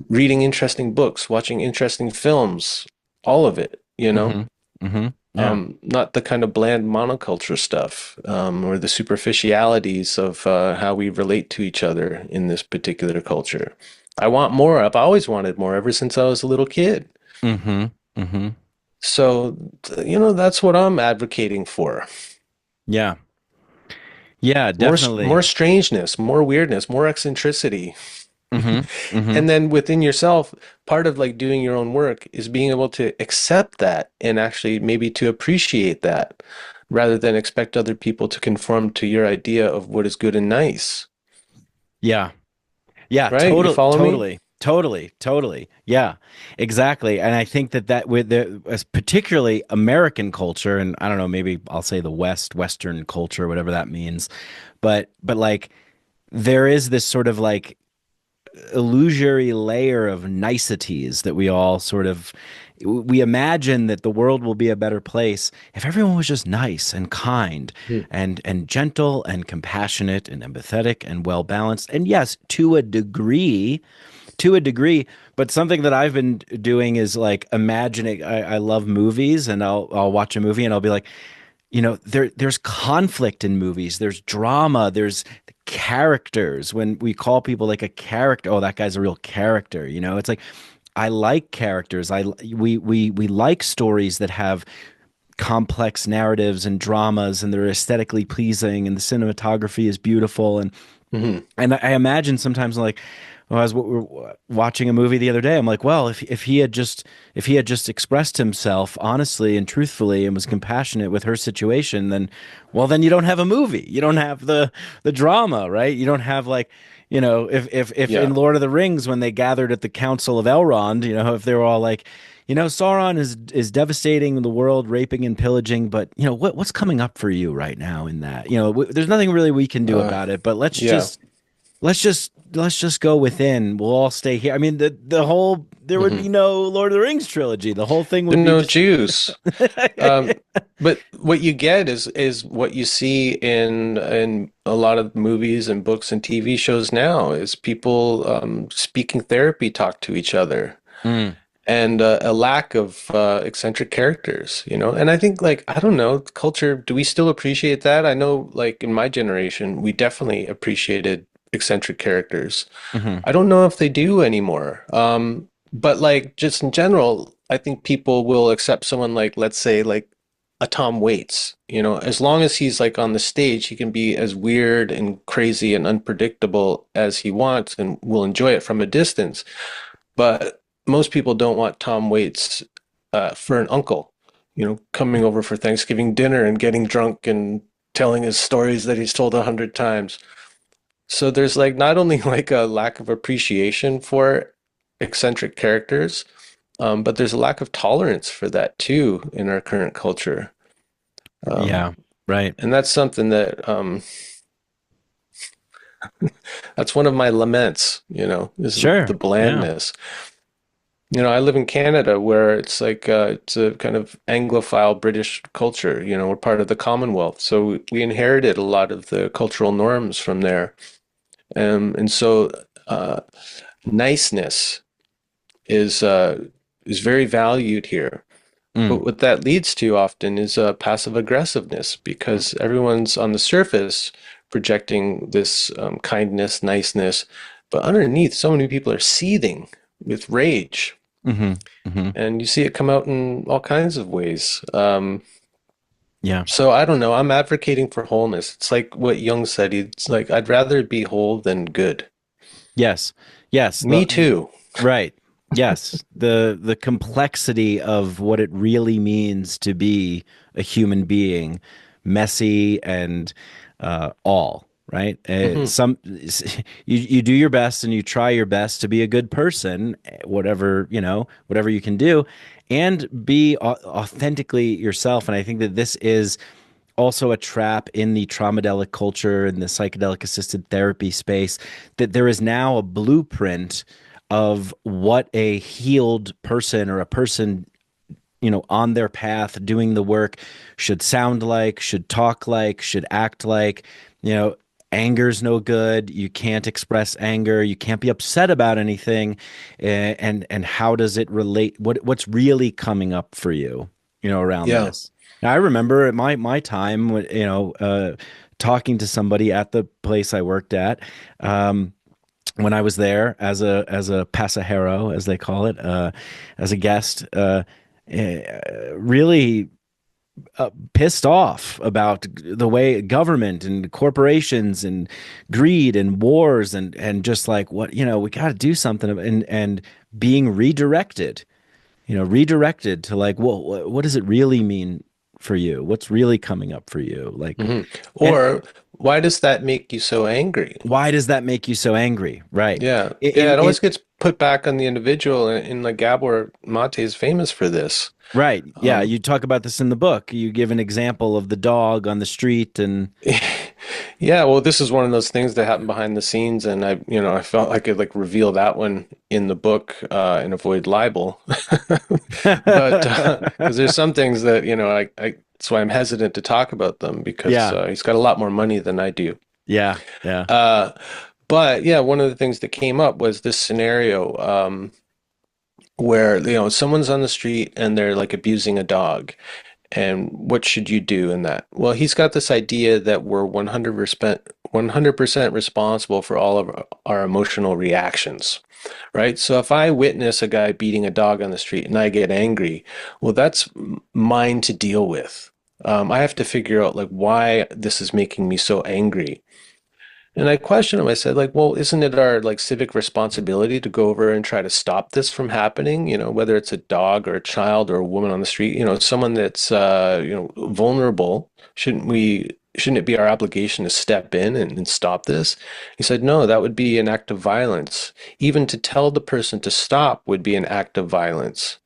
reading interesting books, watching interesting films, all of it, Hmm. Hmm. Yeah. not the kind of bland monoculture stuff, or the superficialities of how we relate to each other in this particular culture. I want more. I've always wanted more ever since I was a little kid. Hmm. Hmm. So, that's what I'm advocating for. Yeah. Yeah, More definitely. strangeness, more weirdness, more eccentricity. Hmm. Hmm. And then within yourself, part of like doing your own work is being able to accept that and actually maybe to appreciate that rather than expect other people to conform to your idea of what is good and nice. Yeah. Yeah, Right? You follow me? totally. Yeah, exactly. And I think that with as particularly American culture, and I don't know, maybe I'll say the Western culture, whatever that means, but like, there is this sort of like illusory layer of niceties that we all sort of, we imagine that the world will be a better place if everyone was just nice and kind Hmm. and gentle and compassionate and empathetic and well balanced. And yes, to a degree, but something that I've been doing is like imagining. I love movies, and I'll watch a movie and I'll be like, there's conflict in movies, there's drama, there's characters. When we call people like a character, oh, that guy's a real character. It's like, I like characters. We like stories that have complex narratives and dramas, and they're aesthetically pleasing, and the cinematography is beautiful. And Hmm. And I imagine sometimes like when I was watching a movie the other day, I'm like, well, if he had just expressed himself honestly and truthfully and was compassionate with her situation, then well, then you don't have a movie. You don't have the drama, right? You don't have like, if in Yeah. Lord of the Rings when they gathered at the Council of Elrond, if they were all like, Sauron is devastating the world, raping and pillaging, but what's coming up for you right now in that? There's nothing really we can do Uh, about it, but yeah. let's just go within. We'll all stay here. I mean, the whole there would Hmm. be no Lord of the Rings trilogy. The whole thing There would are be no just Jews. Um, but what you get is what you see in a lot of movies and books and TV shows now is people speaking therapy talk to each other, Mm, and a lack of eccentric characters, you know. And I think, like, I don't know, culture, do we still appreciate that? I know, like, in my generation, we definitely appreciated eccentric characters. hmm. I don't know if they do anymore. But like, just in general, I think people will accept someone like, let's say, like a Tom Waits, you know, as long as he's like on the stage, he can be as weird and crazy and unpredictable as he wants and will enjoy it from a distance. But most people don't want Tom Waits for an uncle, you know, coming over for Thanksgiving dinner and getting drunk and telling his stories that he's told 100 times. So there's like not only like a lack of appreciation for eccentric characters, but there's a lack of tolerance for that too in our current culture. Yeah, Um, right. and that's something that that's one of my laments, you know, is the Sure. Yeah. blandness. You know, I live in Canada where it's like it's a kind of Anglophile British culture. You know, we're part of the Commonwealth, so we inherited a lot of the cultural norms from there, and so uh, niceness is very valued here. Mm, But what that leads to often is passive aggressiveness because everyone's on the surface projecting this kindness, niceness, but underneath, so many people are seething with rage. hmm. Hmm. And you see it come out in all kinds of ways. Yeah. So I don't know. I'm advocating for wholeness. It's like what Jung said. It's like, I'd rather be whole than good. Yes. Yes. Me too. Right. Yes. The complexity of what it really means to be a human being, messy and all, right? Hmm. You do your best and you try your best to be a good person, whatever you can do, and be authentically yourself. And I think that this is also a trap in the traumadelic culture and the psychedelic assisted therapy space, that there is now a blueprint of what a healed person or a person on their path doing the work should sound like, should talk like, should act like. you know Anger's no good. You can't express anger. You can't be upset about anything. And how does it relate? What's really coming up for you, around Yeah. this? Now, I remember at my time, talking to somebody at the place I worked at, when I was there as a pasajero, as they call it, as a guest, really pissed off about the way government and corporations and greed and wars and just like we got to do something, and being redirected to like, well, what does it really mean for you? What's really coming up for you? Like, Hmm. and Or why does that make you so angry? why does that make you so angry? Right. Yeah. Yeah. In It always in gets put back on the individual. And like Gabor Mate is famous for this. right. Yeah, Um, you talk about this in the book. You give an example of the dog on the street and Yeah, well, this is one of those things that happened behind the scenes, and I felt I could like reveal that one in the book and avoid libel. But because there's some things that that's why I'm hesitant to talk about them because yeah. he's got a lot more money than I do. Yeah. Yeah. Uh, but yeah, one of the things that came up was this scenario where someone's on the street and they're like abusing a dog. And what should you do in that? Well, he's got this idea that we're 100% responsible for all of our emotional reactions, right? So if I witness a guy beating a dog on the street and I get angry, well, that's mine to deal with. I have to figure out like why this is making me so angry. And I questioned him. I said, like, well, isn't it our like civic responsibility to go over and try to stop this from happening? You know, whether it's a dog or a child or a woman on the street, you know, someone that's vulnerable. Shouldn't it be our obligation to step in and stop this? He said, no, that would be an act of violence. Even to tell the person to stop would be an act of violence.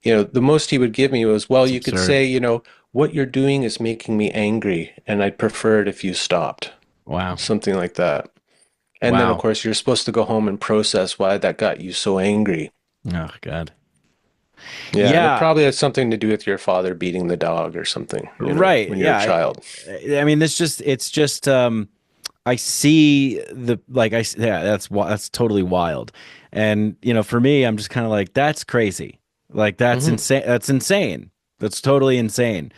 You know, the most he would give me was, well, It's you could absurd. say, you know, what you're doing is making me angry, and I'd prefer it if you stopped. Wow. Something like that. And then, of Wow. course, you're supposed to go home and process why that got you so angry. Oh God. Yeah, and it Yeah. probably has something to do with your father beating the dog or something, you know, Right. when you're a Yeah. child. I mean, it's just, I see yeah, that's totally wild. And, for me, I'm just kind of like, that's crazy. Like, that's Hmm. insane. That's insane. That's totally insane.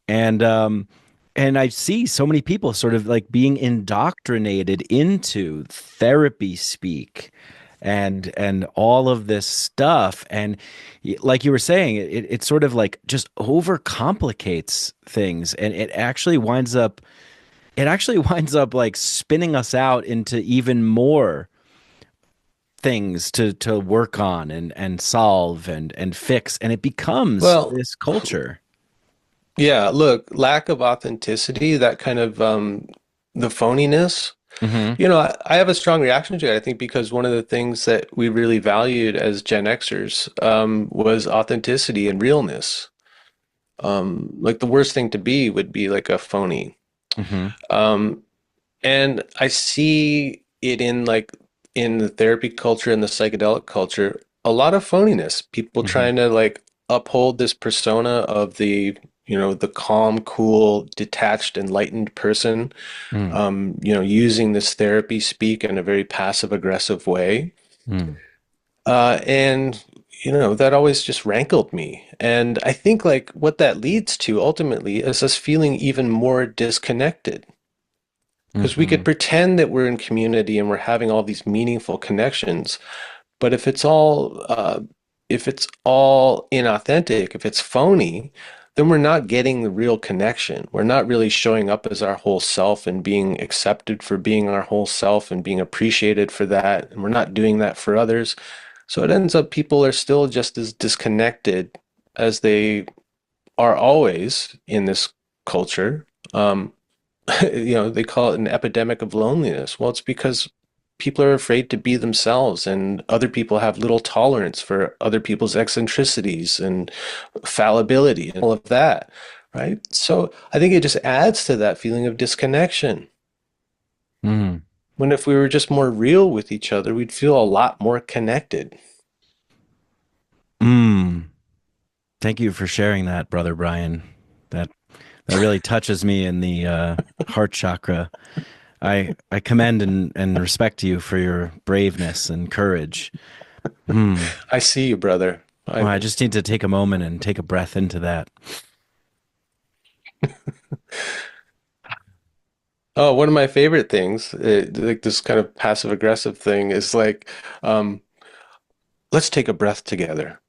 And, um, and I see so many people sort of like being indoctrinated into therapy speak and all of this stuff. And like you were saying, it sort of like just overcomplicates things. And it actually winds up like spinning us out into even more things to work on and solve and fix, and it becomes Well, this culture. yeah, look, lack of authenticity, that kind of the phoniness. Hmm. You know, I have a strong reaction to it, I think, because one of the things that we really valued as Gen Xers was authenticity and realness. Like the worst thing to be would be like a phony. Hmm. Um, And I see it in like in the therapy culture and the psychedelic culture, a lot of phoniness. People Hmm. trying to like uphold this persona of the calm, cool, detached, enlightened person, Mm. using this therapy speak in a very passive aggressive way. Mm. And that always just rankled me. And I think like what that leads to ultimately is us feeling even more disconnected. Because we could Hmm. pretend that we're in community and we're having all these meaningful connections, but if it's all inauthentic, if it's phony, then we're not getting the real connection. We're not really showing up as our whole self and being accepted for being our whole self and being appreciated for that. And we're not doing that for others. So it ends up people are still just as disconnected as they are always in this culture. Um, they call it an epidemic of loneliness. Well, it's because people are afraid to be themselves, and other people have little tolerance for other people's eccentricities and fallibility and all of that, right? So I think it just adds to that feeling of disconnection. Mm. When if we were just more real with each other, we'd feel a lot more connected. Mm. Thank you for sharing that, brother Brian. That that really touches me in the heart chakra. I commend and respect you for your braveness and courage. Hmm. I see you, brother. Well, I just need to take a moment and take a breath into that. Oh, one of my favorite things, like this kind of passive aggressive thing, is like, um, let's take a breath together.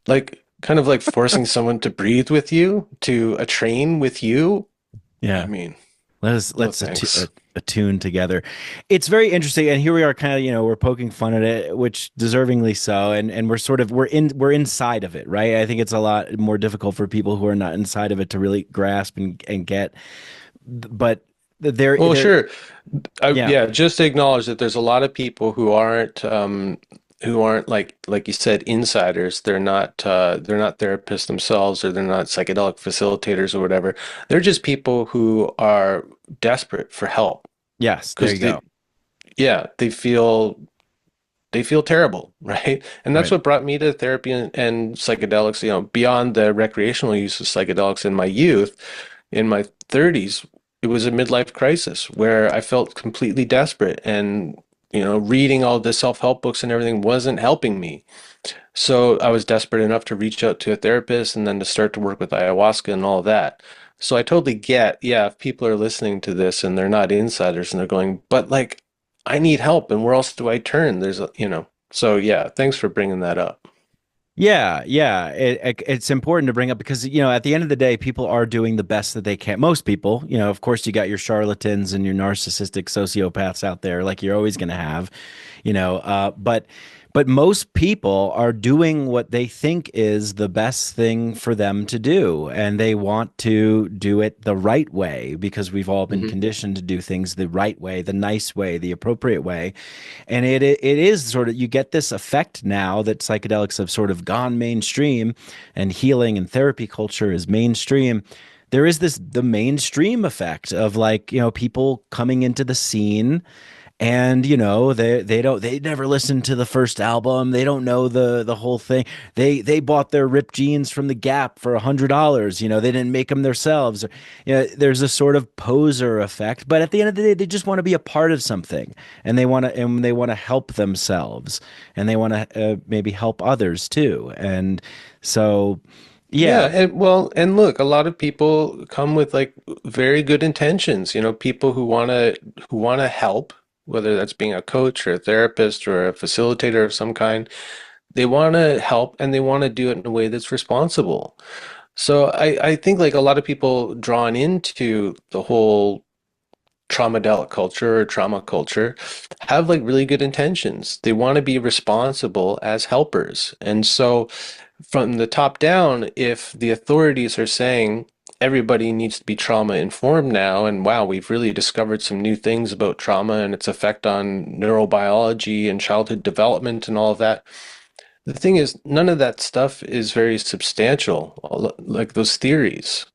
Like kind of like forcing someone to breathe with you, to a train with you. I Yeah. mean, no Let's thanks. attune together. It's very interesting, and here we are, kind of, we're poking fun at it, which deservingly so, and we're inside of it, right? I think it's a lot more difficult for people who are not inside of it to really grasp and get. But Well, there, sure. yeah, Yeah, just to acknowledge that there's a lot of people who aren't like you said insiders. They're not therapists themselves, or they're not psychedelic facilitators or whatever. They're just people who are desperate for help yes, there because you go. they feel terrible, right? And that's Right. what brought me to therapy and psychedelics, beyond the recreational use of psychedelics in my youth, in my 30s, it was a midlife crisis where I felt completely desperate and reading all the self-help books and everything wasn't helping me. So I was desperate enough to reach out to a therapist and then to start to work with ayahuasca and all of that. So I totally get, yeah, if people are listening to this and they're not insiders and they're going, but like, I need help and where else do I turn? So yeah, thanks for bringing that up. Yeah, yeah. It's important to bring up because, at the end of the day, people are doing the best that they can. Most people, of course, you got your charlatans and your narcissistic sociopaths out there, like you're always going to have, but most people are doing what they think is the best thing for them to do, and they want to do it the right way because we've all been Hmm. conditioned to do things the right way, the nice way, the appropriate way. And it is sort of, you get this effect now that psychedelics have sort of gone mainstream and healing and therapy culture is mainstream. There is the mainstream effect of, like, people coming into the scene, and they never listened to the first album. They don't know the whole thing. They bought their ripped jeans from the Gap for $100. They didn't make them themselves. There's a sort of poser effect, but at the end of the day, they just want to be a part of something, and they want to help themselves, and they want to maybe help others too. And so, Yeah, yeah. and look, a lot of people come with like very good intentions, people who want to help, whether that's being a coach or a therapist or a facilitator of some kind. They want to help and they want to do it in a way that's responsible. So I think like a lot of people drawn into the whole traumadelic culture or trauma culture have like really good intentions. They want to be responsible as helpers. And so from the top down, if the authorities are saying everybody needs to be trauma informed now, and wow, we've really discovered some new things about trauma and its effect on neurobiology and childhood development and all of that. The thing is, none of that stuff is very substantial, like those theories.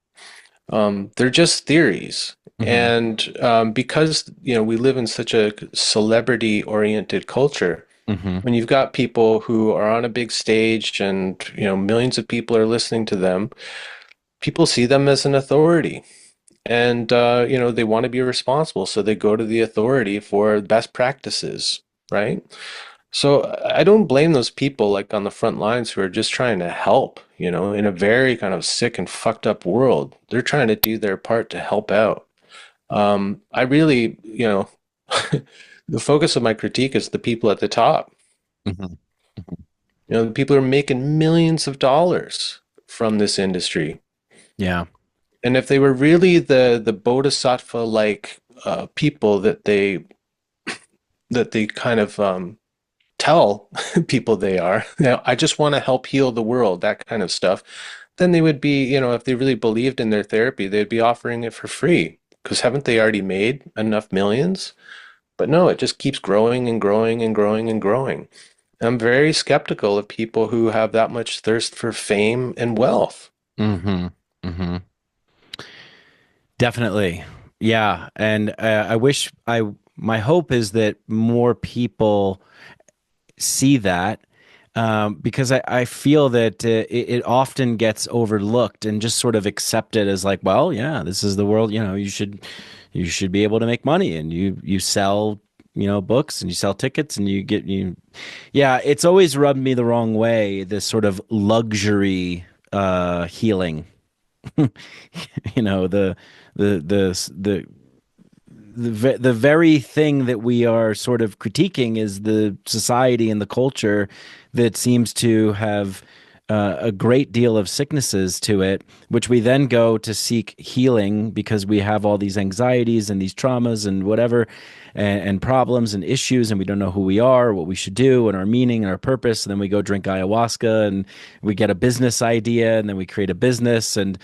They're just theories. Hmm. And because, we live in such a celebrity-oriented culture, Hmm. when you've got people who are on a big stage and, millions of people are listening to them, people see them as an authority. And, they want to be responsible. So they go to the authority for best practices, right? So I don't blame those people like on the front lines who are just trying to help, in a very kind of sick and fucked up world. They're trying to do their part to help out. I really, the focus of my critique is the people at the top. Hmm. The people who are making millions of dollars from this industry. Yeah. And if they were really the bodhisattva like people that they kind of tell people they are, I just want to help heal the world, that kind of stuff, then they would be, if they really believed in their therapy, they'd be offering it for free. Because haven't they already made enough millions? But no, it just keeps growing and growing and growing and growing. I'm very skeptical of people who have that much thirst for fame and wealth. Hmm. Hmm. Definitely. Yeah. And I wish my hope is that more people see that, because I feel that it often gets overlooked and just sort of accepted as like, well, yeah, this is the world. You should be able to make money, and you sell, books, and you sell tickets, and yeah, it's always rubbed me the wrong way, this sort of luxury healing. The the the the the very thing that we are sort of critiquing is the society and the culture that seems to have a great deal of sicknesses to it, which we then go to seek healing because we have all these anxieties and these traumas and whatever, and problems and issues, and we don't know who we are, what we should do, and our meaning and our purpose. And then we go drink ayahuasca, and we get a business idea, and then we create a business, and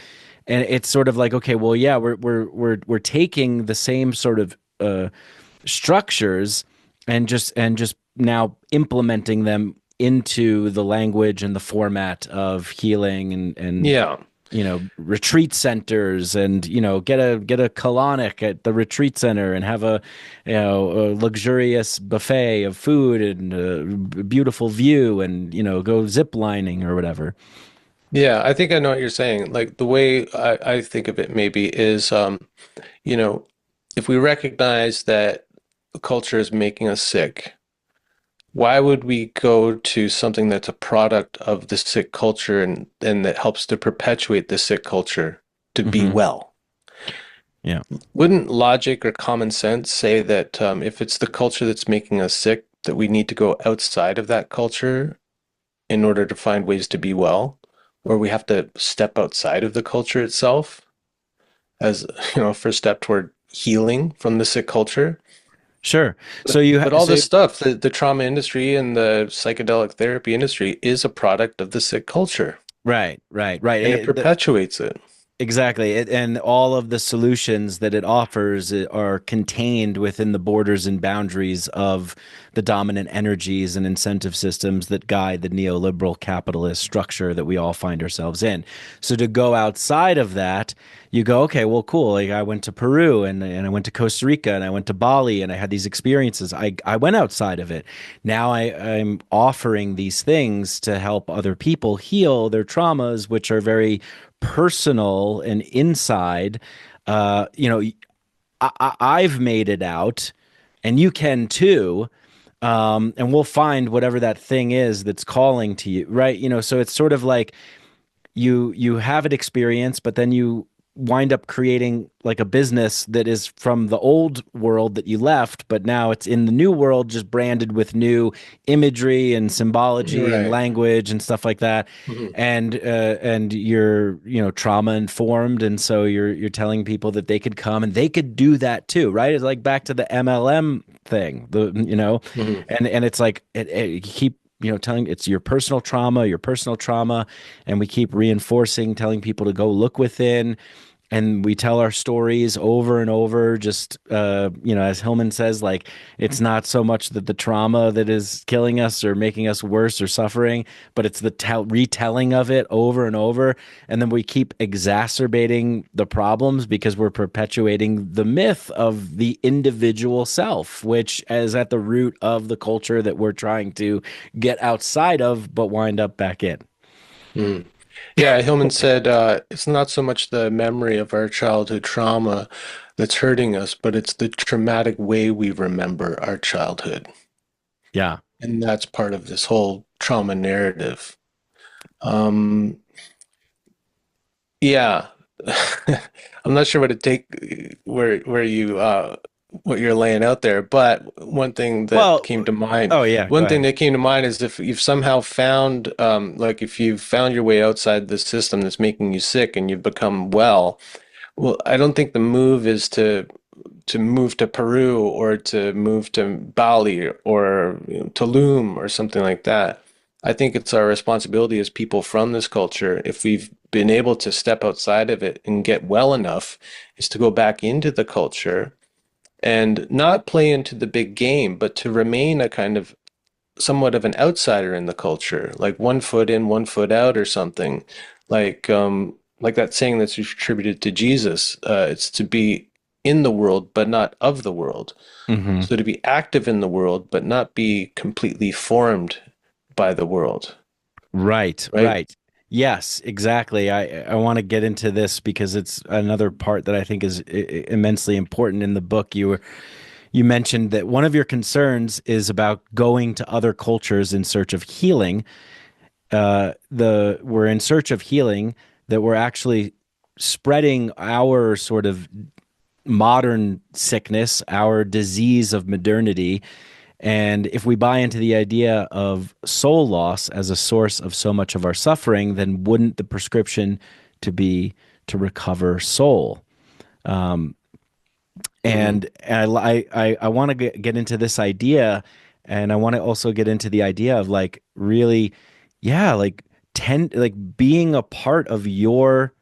it's sort of like, okay, well, yeah, we're taking the same sort of structures, and just now implementing them into the language and the format of healing, and Yeah. retreat centers, and get a colonic at the retreat center, and have a luxurious buffet of food, and a beautiful view, and go zip lining or whatever. Yeah, I think I know what you're saying. Like the way I think of it maybe is, you know, if we recognize that the culture is making us sick, why would we go to something that's a product of the sick culture and that helps to perpetuate the sick culture to be Hmm. well? Yeah. Wouldn't logic or common sense say that if it's the culture that's making us sick, that we need to go outside of that culture in order to find ways to be well, or we have to step outside of the culture itself as, first step toward healing from the sick culture. Sure. So But all this stuff, the trauma industry and the psychedelic therapy industry is a product of the sick culture, right, right, right. and it perpetuates it. Exactly. And all of the solutions that it offers are contained within the borders and boundaries of the dominant energies and incentive systems that guide the neoliberal capitalist structure that we all find ourselves in. So to go outside of that, you go, okay, well, cool. Like I went to Peru and I went to Costa Rica and I went to Bali and I had these experiences. I went outside of it. Now I'm offering these things to help other people heal their traumas, which are very personal and inside. You know, I've made it out, and you can too. And we'll find whatever that thing is that's calling to you, right? So it's sort of like you have an experience, but then you wind up creating like a business that is from the old world that you left, but now it's in the new world, just branded with new imagery and symbology and Right. language and stuff like that. Mhm. And you're trauma informed, and so you're telling people that they could come and they could do that too, right? It's like back to the MLM thing, Mhm. and it's like you keep telling it's your personal trauma, and we keep reinforcing, telling people to go look within, and we tell our stories over and over. Just as Hillman says, like it's not so much that the trauma that is killing us or making us worse or suffering, but it's the retelling of it over and over, and then we keep exacerbating the problems because we're perpetuating the myth of the individual self, which is at the root of the culture that we're trying to get outside of but wind up back in. Mhm. Yeah, Hillman said it's not so much the memory of our childhood trauma that's hurting us, but it's the traumatic way we remember our childhood. Yeah. And that's part of this whole trauma narrative. Um, yeah. I'm not sure what to take where you what you're laying out there, but Well, oh yeah, go one thing ahead. that came to mind is if you've somehow found like if you've found your way outside the system that's making you sick and you've become well, I don't think the move is to move to Peru or to move to Bali or Tulum or something like that. I think it's our responsibility as people from this culture, if we've been able to step outside of it and get well enough, is to go back into the culture and not play into the big game, but to remain a kind of somewhat of an outsider in the culture, like one foot in, one foot out, or something, like that saying that's attributed to Jesus. It's to be in the world, but not of the world. Hmm. So to be active in the world, but not be completely formed by the world, Right, right? right. Yes, exactly. I want to get into this because it's another part that I think is immensely important in the book. You mentioned that one of your concerns is about going to other cultures in search of healing. The We're in search of healing, that we're actually spreading our sort of modern sickness, our disease of modernity. And if we buy into the idea of soul loss as a source of so much of our suffering, then wouldn't the prescription to be to recover soul? Um, Mm-hmm. and I want to get into this idea, and I want to also get into the idea of like really, yeah, like being a part of your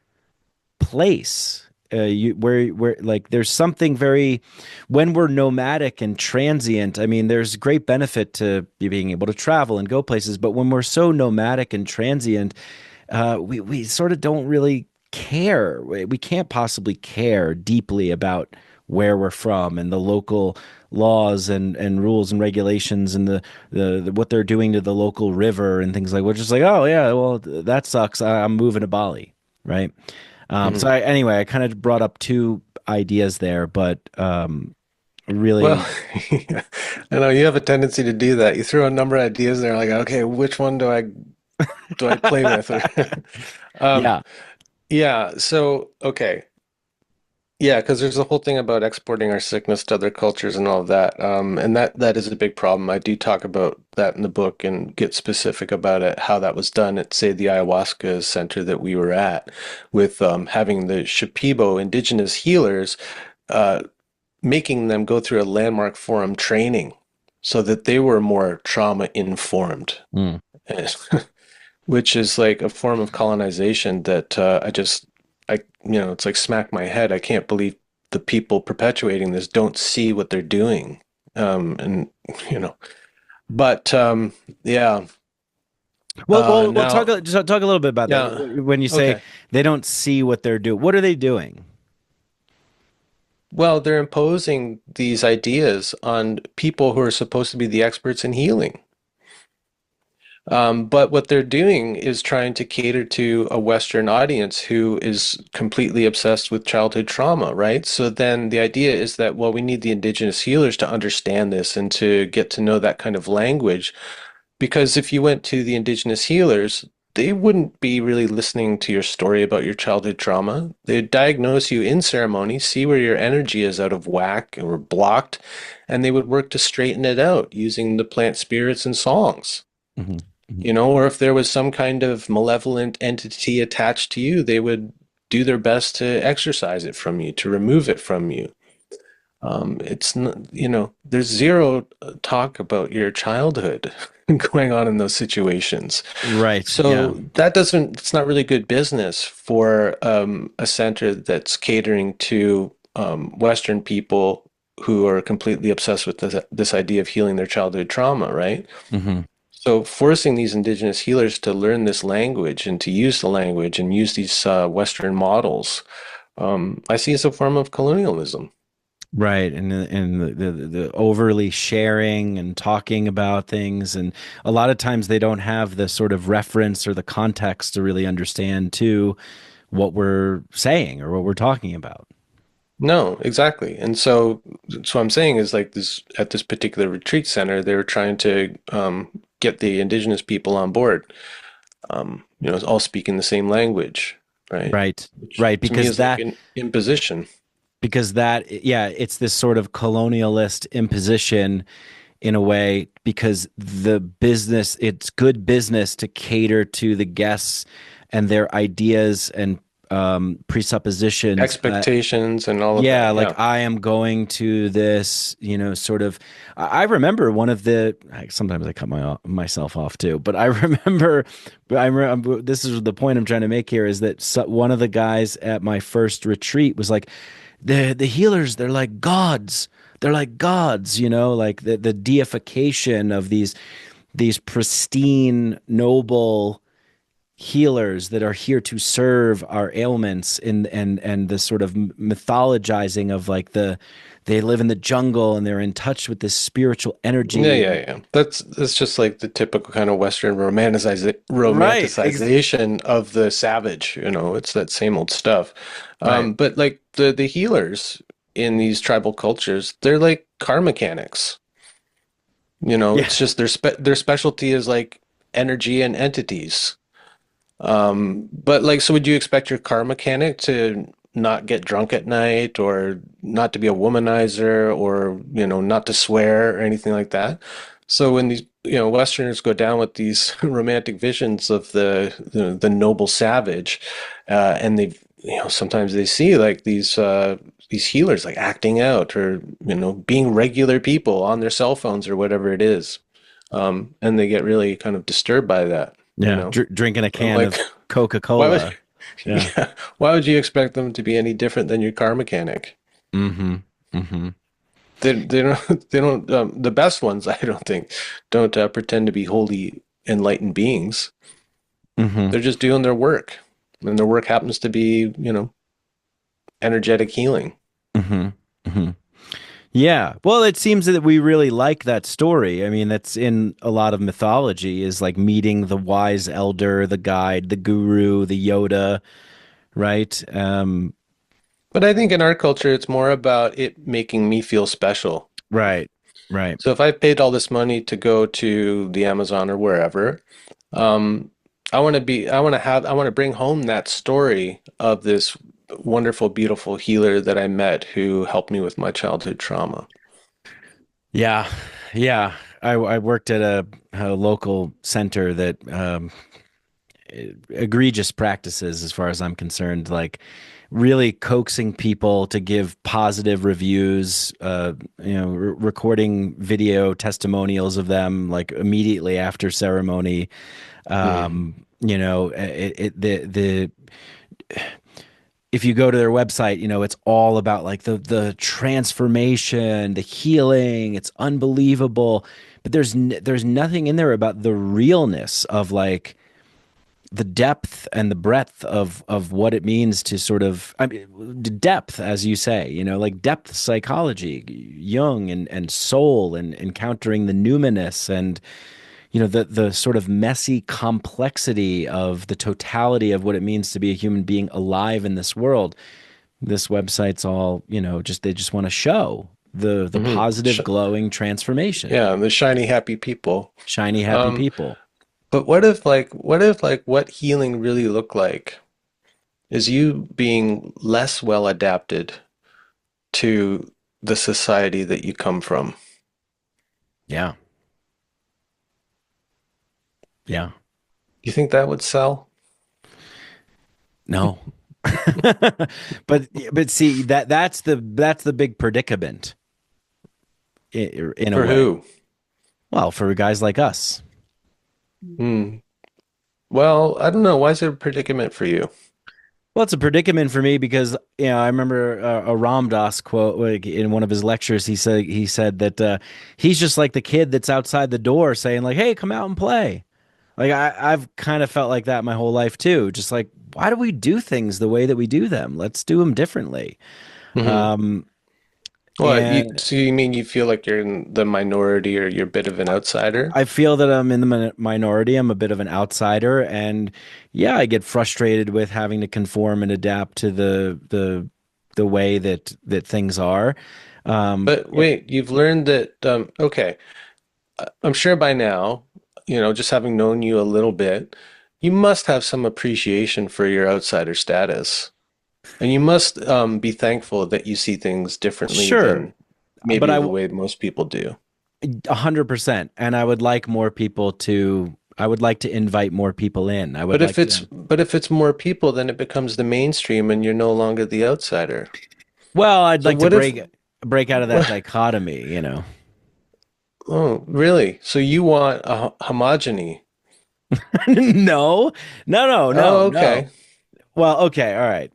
place, where like there's something very, when we're nomadic and transient, I mean there's great benefit to being able to travel and go places, but when we're so nomadic and transient, we sort of don't really care. We can't possibly care deeply about where we're from and the local laws and rules and regulations and the what they're doing to the local river and things like. We're just like, oh yeah, well that sucks. I'm moving to Bali, right? Mm-hmm. Anyway, I kind of brought up two ideas there, but Well, really, I know you have a tendency to do that. You throw a number of ideas there, like, okay, which one do I play with? Um, yeah. yeah. So, okay. Yeah, because there's a whole thing about exporting our sickness to other cultures and all of that. And that is a big problem. I do talk about that in the book and get specific about it, how that was done at, say, the ayahuasca center that we were at, with having the Shipibo indigenous healers, uh, making them go through a landmark forum training so that they were more trauma informed, Mm. which is like a form of colonization that it's like smack my head. I can't believe the people perpetuating this don't see what they're doing. And, you know, but yeah, Well, now, just talk a little bit about that. yeah, When you say okay. they don't see what they're doing, what are they doing? Well, they're imposing these ideas on people who are supposed to be the experts in healing. But what they're doing is trying to cater to a Western audience who is completely obsessed with childhood trauma, right? So then the idea is that, well, we need the indigenous healers to understand this and to get to know that kind of language. Because if you went to the indigenous healers, they wouldn't be really listening to your story about your childhood trauma. They'd diagnose you in ceremony, see where your energy is out of whack or blocked, and they would work to straighten it out using the plant spirits and songs. Hmm. Hmm. Or if there was some kind of malevolent entity attached to you, they would do their best to exorcise it from you, to remove it from you. It's not, there's zero talk about your childhood going on in those situations. Right. Yeah. So it's not really good business for a center that's catering to Western people who are completely obsessed with this idea of healing their childhood trauma, right? Hmm. So forcing these indigenous healers to learn this language and to use the language and use these Western models, I see as a form of colonialism. Right. And the overly sharing and talking about things, and a lot of times they don't have the sort of reference or the context to really understand too what we're saying or what we're talking about. No, exactly. And so I'm saying is like this at this particular retreat center, they were trying to get the indigenous people on board, all speaking the same language, right? Right. Which Right. to me is like an imposition. Because yeah, it's this sort of colonialist imposition in a way, because it's good business to cater to the guests and their ideas and presuppositions. Expectations and all of Yeah, that. like Yeah. I am going to this, sort of. I remember one of sometimes I cut myself off too, but I remember, this is the point I'm trying to make here, is that one of the guys at my first retreat was like, the healers, they're like gods. They're like gods, like the deification of these pristine, noble healers that are here to serve our ailments, and the sort of mythologizing of like they live in the jungle and they're in touch with this spiritual Yeah, energy. yeah, yeah. That's just like the typical kind of Western Right. romanticization of the savage, it's that same old stuff. Right. But like the healers in these tribal cultures, they're like car mechanics. Yeah. It's just their specialty is like energy and entities. But like, so would you expect your car mechanic to not get drunk at night or not to be a womanizer or, not to swear or anything like that? So when these, Westerners go down with these romantic visions of the noble savage, and they, sometimes they see like these healers like acting out or, being regular people on their cell phones or whatever it is. And they get really kind of disturbed by that, you Yeah. know? Drinking a I'm can like, of why would Coca-Cola. Yeah. yeah, why would you expect them to be any different than your car mechanic? Mm-hmm. Mm-hmm. They don't they don't the best ones I don't think don't pretend to be holy enlightened beings. Mm-hmm. They're just doing their work, and their work happens to be energetic healing. Mm-hmm. Mm-hmm. Yeah. Well, it seems that we really like that story. I mean, that's in a lot of mythology, is like meeting the wise elder, the guide, the guru, the Yoda, right? But I think in our culture, it's more about it making me feel special. Right. Right. So if I paid all this money to go to the Amazon or wherever, um, I want to bring home that story of this wonderful, beautiful healer that I met who helped me with my childhood trauma. Yeah, yeah. I worked at a local center that egregious practices, as far as I'm concerned, like really coaxing people to give positive reviews, recording video testimonials of them like immediately after ceremony. Mm, The if you go to their website, it's all about like the transformation, the healing. It's unbelievable, but there's nothing in there about the realness of like the depth and the breadth of what it means to sort of, I mean, the depth, as you say, like depth psychology, Jung and soul and encountering the numinous and the sort of messy complexity of the totality of what it means to be a human being alive in this world. This website's all, just they just want to show the hmm positive glowing transformation. Yeah, the shiny, happy people. Shiny happy Um, people. but what healing really looked like is you being less well adapted to the society that you come from. Yeah. Yeah. You think that would sell? No. but see that's the big predicament in a For way. who? Well, for guys like us. Hmm. Well, I don't know. Why is it a predicament for you? Well, it's a predicament for me because I remember a Ram Dass quote like in one of his lectures. He said that he's just like the kid that's outside the door saying like, "Hey, come out and play." Like I've kind of felt like that my whole life too. Just like, why do we do things the way that we do them? Let's do them differently. Hmm. Um, What, and so you mean you feel like you're in the minority or you're a bit of an outsider? I feel that I'm in the minority. I'm a bit of an outsider, and yeah, I get frustrated with having to conform and adapt to the way that things are. But Yeah, wait, you've learned that, okay, I'm sure by now, just having known you a little bit, you must have some appreciation for your outsider status. And you must be thankful that you see things differently sure, than but maybe I the way most people do. 100%, and I would like more people to. I would like to invite more people in. I would like to. But if it's more people, then it becomes the mainstream and you're no longer the outsider. Well, I'd So like to what if, break out of that what, dichotomy. oh, really? So you want a homogeny? No, no, no, no, Oh, no. okay. Well, okay, all right.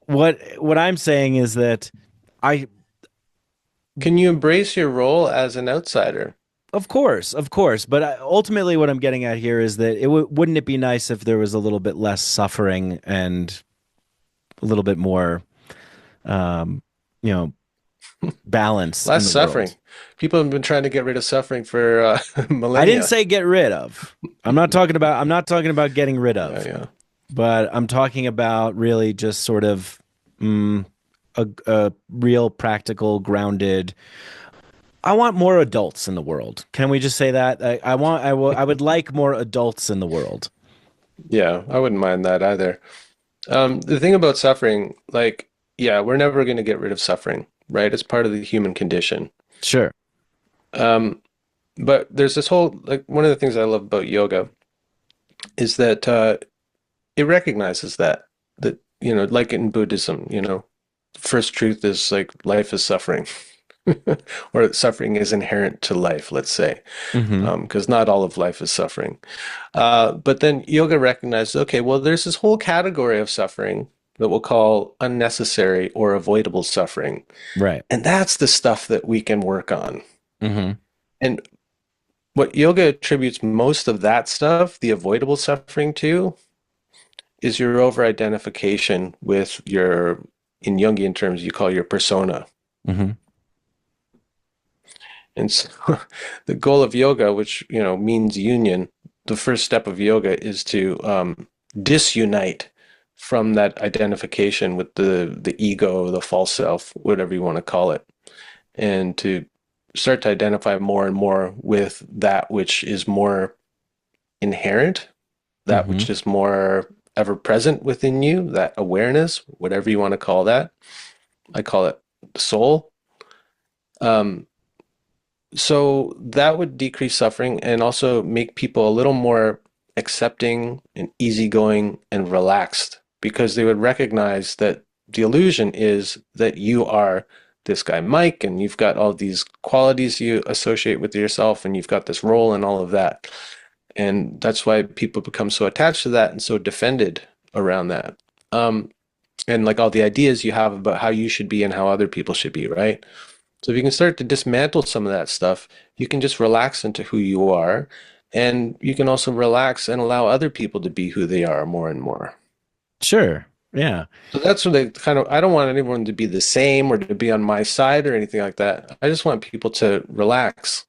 What I'm saying is that I, Can you embrace your role as an outsider? of course, but ultimately, what I'm getting at here is that wouldn't it be nice if there was a little bit less suffering and a little bit more, um, you know, balance in Less the suffering. world. People have been trying to get rid of suffering for I didn't millennia. say get rid of. I'm not talking about getting rid Yeah, of, yeah. but I'm talking about really just sort of mm, a real practical, grounded. I want more adults in the world. Can we just say that? I would like more adults in the world. Yeah, I wouldn't mind that either. The thing about suffering, like, yeah, we're never going to get rid of suffering, right? It's part of the human condition. Sure. Um, but there's this whole, like, one of the things I love about yoga is that it recognizes that, like in Buddhism, first truth is like life is suffering, or suffering is inherent to life, let's say, Hmm. because not all of life is suffering. But then yoga recognizes, okay, well, there's this whole category of suffering that we'll call unnecessary or avoidable suffering. Right. And that's the stuff that we can work on. Hmm. And what yoga attributes most of that stuff, the avoidable suffering to, is your over-identification with in Jungian terms, you call your persona. Hmm. And so the goal of yoga, which, means union, the first step of yoga is to disunite from that identification with the ego, the false self, whatever you want to call it, and to start to identify more and more with that which is more inherent, that Hmm. which is more ever present within you, that awareness, whatever you want to call that. I call it the soul. Um, so that would decrease suffering and also make people a little more accepting and easygoing and relaxed because they would recognize that the illusion is that you are this guy Mike and you've got all these qualities you associate with yourself and you've got this role and all of that. And that's why people become so attached to that and so defended around that. And like all the ideas you have about how you should be and how other people should be, right? So if you can start to dismantle some of that stuff, you can just relax into who you are. And you can also relax and allow other people to be who they are more and more. Sure. Yeah. So that's what they kind of, I don't want anyone to be the same or to be on my side or anything like that. I just want people to relax.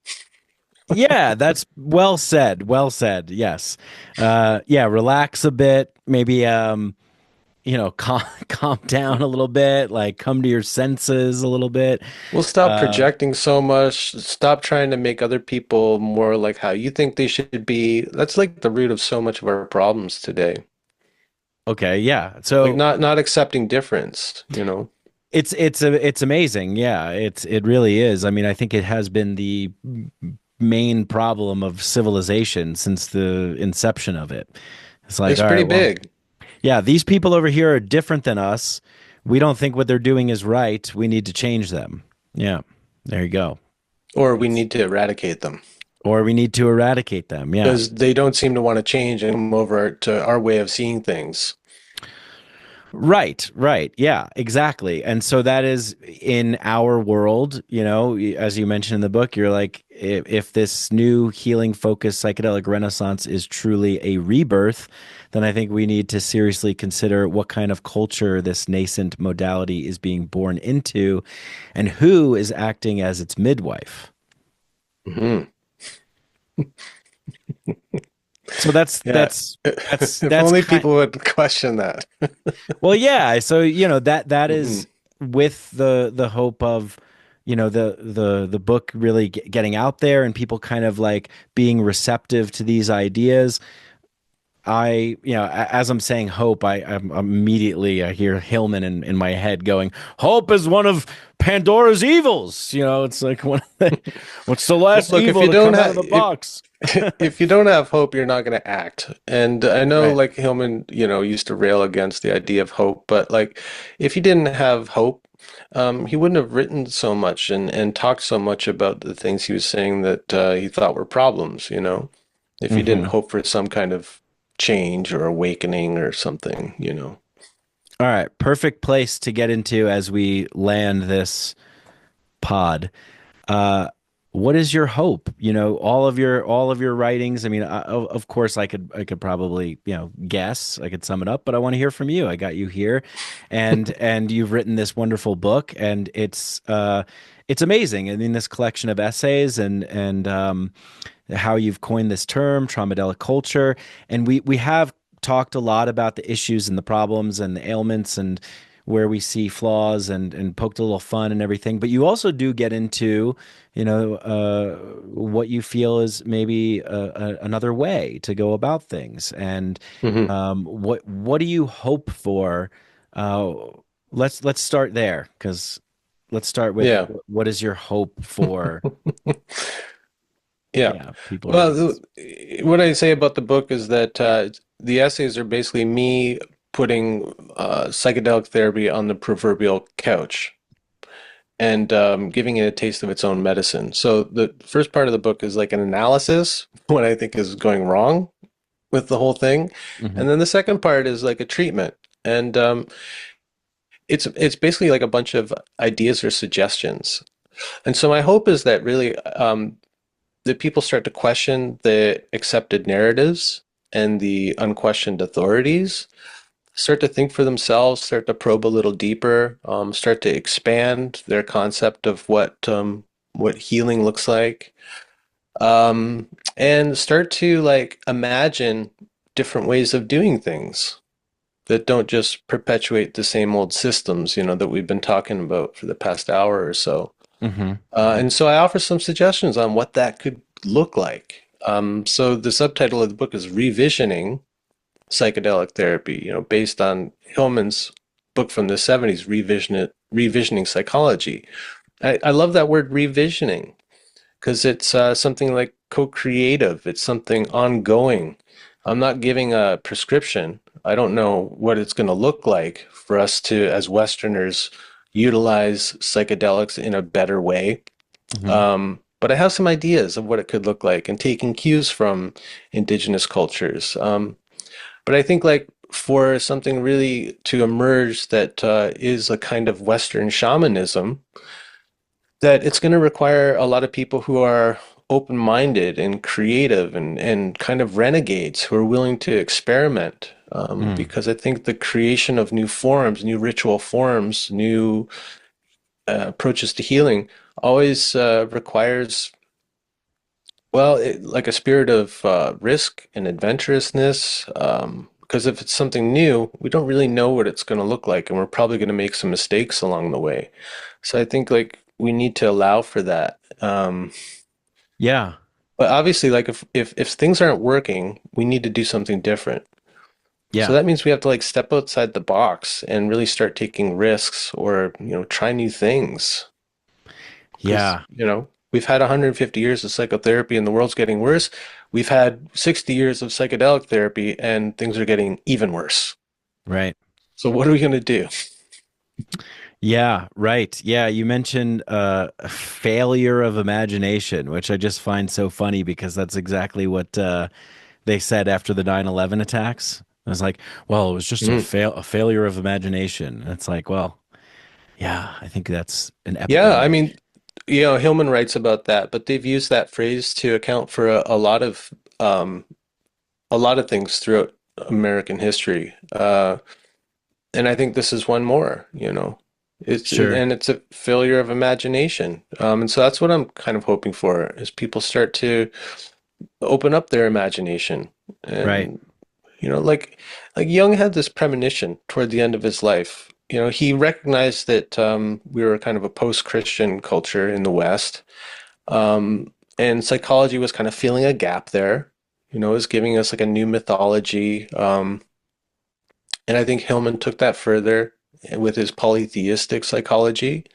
Yeah, that's well said. Well said. Yes. Yeah, relax a bit, maybe calm calm down a little bit, like come to your senses a little bit. We'll stop Uh projecting so much, stop trying to make other people more like how you think they should be. That's like the root of so much of our problems today. okay, yeah. Like So not accepting difference, you know. it's amazing. Yeah, it really is. I mean, I think it has been the main problem of civilization since the inception of it. It's like, It's all pretty right, well, big. yeah, these people over here are different than us. We don't think what they're doing is right. We need to change them. Yeah, there you go. Or we It's need to eradicate them or we need to eradicate them. Yeah. because they don't seem to want to change and come over to our way of seeing things. Right, right. Yeah, exactly. And so that is in our world, as you mentioned in the book, you're like, if this new healing focused psychedelic renaissance is truly a rebirth, then I think we need to seriously consider what kind of culture this nascent modality is being born into and who is acting as its midwife. Hmm. So that's Yeah. that's that's If that's only kind people would question that. well, yeah. So that Hmm. is with the hope of the book really getting out there and people kind of like being receptive to these ideas. As I'm saying hope, I'm immediately I hear Hillman in my head going, "Hope is one of Pandora's evils." It's like what's the Well, last look, if evil you to don't come out of have the box? if you don't have hope, you're not going to act. And I know Right. like Hillman, used to rail against the idea of hope, but like if he didn't have hope, he wouldn't have written so much and talked so much about the things he was saying that he thought were problems, if he didn't Hmm. hope for some kind of change or awakening or something. All right, perfect place to get into as we land this pod. Uh, what is your hope? All of your writings. I mean, of course, I could probably guess. I could sum it up, but I want to hear from you. I got you here, and you've written this wonderful book, and it's amazing. I mean, this collection of essays and how you've coined this term, traumadelic culture, and we have talked a lot about the issues and the problems and the ailments and where we see flaws and poked a little fun and everything. But you also do get into, what you feel is maybe another way to go about things. And Hmm. what do you hope for? Uh, let's start there because let's start with Yeah. what is your hope for? Yeah. Yeah, people Well, reading this. what I say about the book is that the essays are basically me putting psychedelic therapy on the proverbial couch and giving it a taste of its own medicine. So the first part of the book is like an analysis, what I think is going wrong with the whole thing, Hmm. and then the second part is like a treatment. And it's basically like a bunch of ideas or suggestions. And so my hope is that really that people start to question the accepted narratives and the unquestioned authorities, start to think for themselves, start to probe a little deeper, start to expand their concept of what healing looks like, um, and start to like imagine different ways of doing things that don't just perpetuate the same old systems, that we've been talking about for the past hour or so. Hmm. And so I offer some suggestions on what that could look like. So the subtitle of the book is Revisioning psychedelic therapy, based on Hillman's book from the 70s, Revisioning Psychology. I love that word revisioning because it's something like co-creative. It's something ongoing. I'm not giving a prescription. I don't know what it's going to look like for us to, as Westerners, utilize psychedelics in a better way. Hmm. But I have some ideas of what it could look like and taking cues from indigenous cultures. But I think like for something really to emerge that is a kind of Western shamanism, that it's going to require a lot of people who are open-minded and creative and kind of renegades who are willing to experiment. Mm. Because I think the creation of new forms, new ritual forms, new approaches to healing always requires, well, like a spirit of risk and adventurousness. Because if it's something new, we don't really know what it's going to look like, and we're probably going to make some mistakes along the way. So I think like we need to allow for that. Yeah. But obviously, like if things aren't working, we need to do something different. So Yeah. that means we have to like step outside the box and really start taking risks or, try new things. Because, Yeah. we've had 150 years of psychotherapy and the world's getting worse. We've had 60 years of psychedelic therapy and things are getting even worse. Right. So what are we going to do? Yeah, right. Yeah, you mentioned a failure of imagination, which I just find so funny because that's exactly what they said after the 9/11 attacks. I was like, well, it was just Mm. a failure of imagination. And it's like, well, yeah, I think that's an Yeah, I epidemic. mean, Hillman writes about that, but they've used that phrase to account for um, a lot of things throughout American history. And I think this is one more, Sure. and it's a failure of imagination. And so that's what I'm kind of hoping for is people start to open up their imagination. Right. And, like Jung had this premonition toward the end of his life. He recognized that we were kind of a post-Christian culture in the West. And psychology was kind of filling a gap there. It was giving us like a new mythology. And I think Hillman took that further with his polytheistic psychology.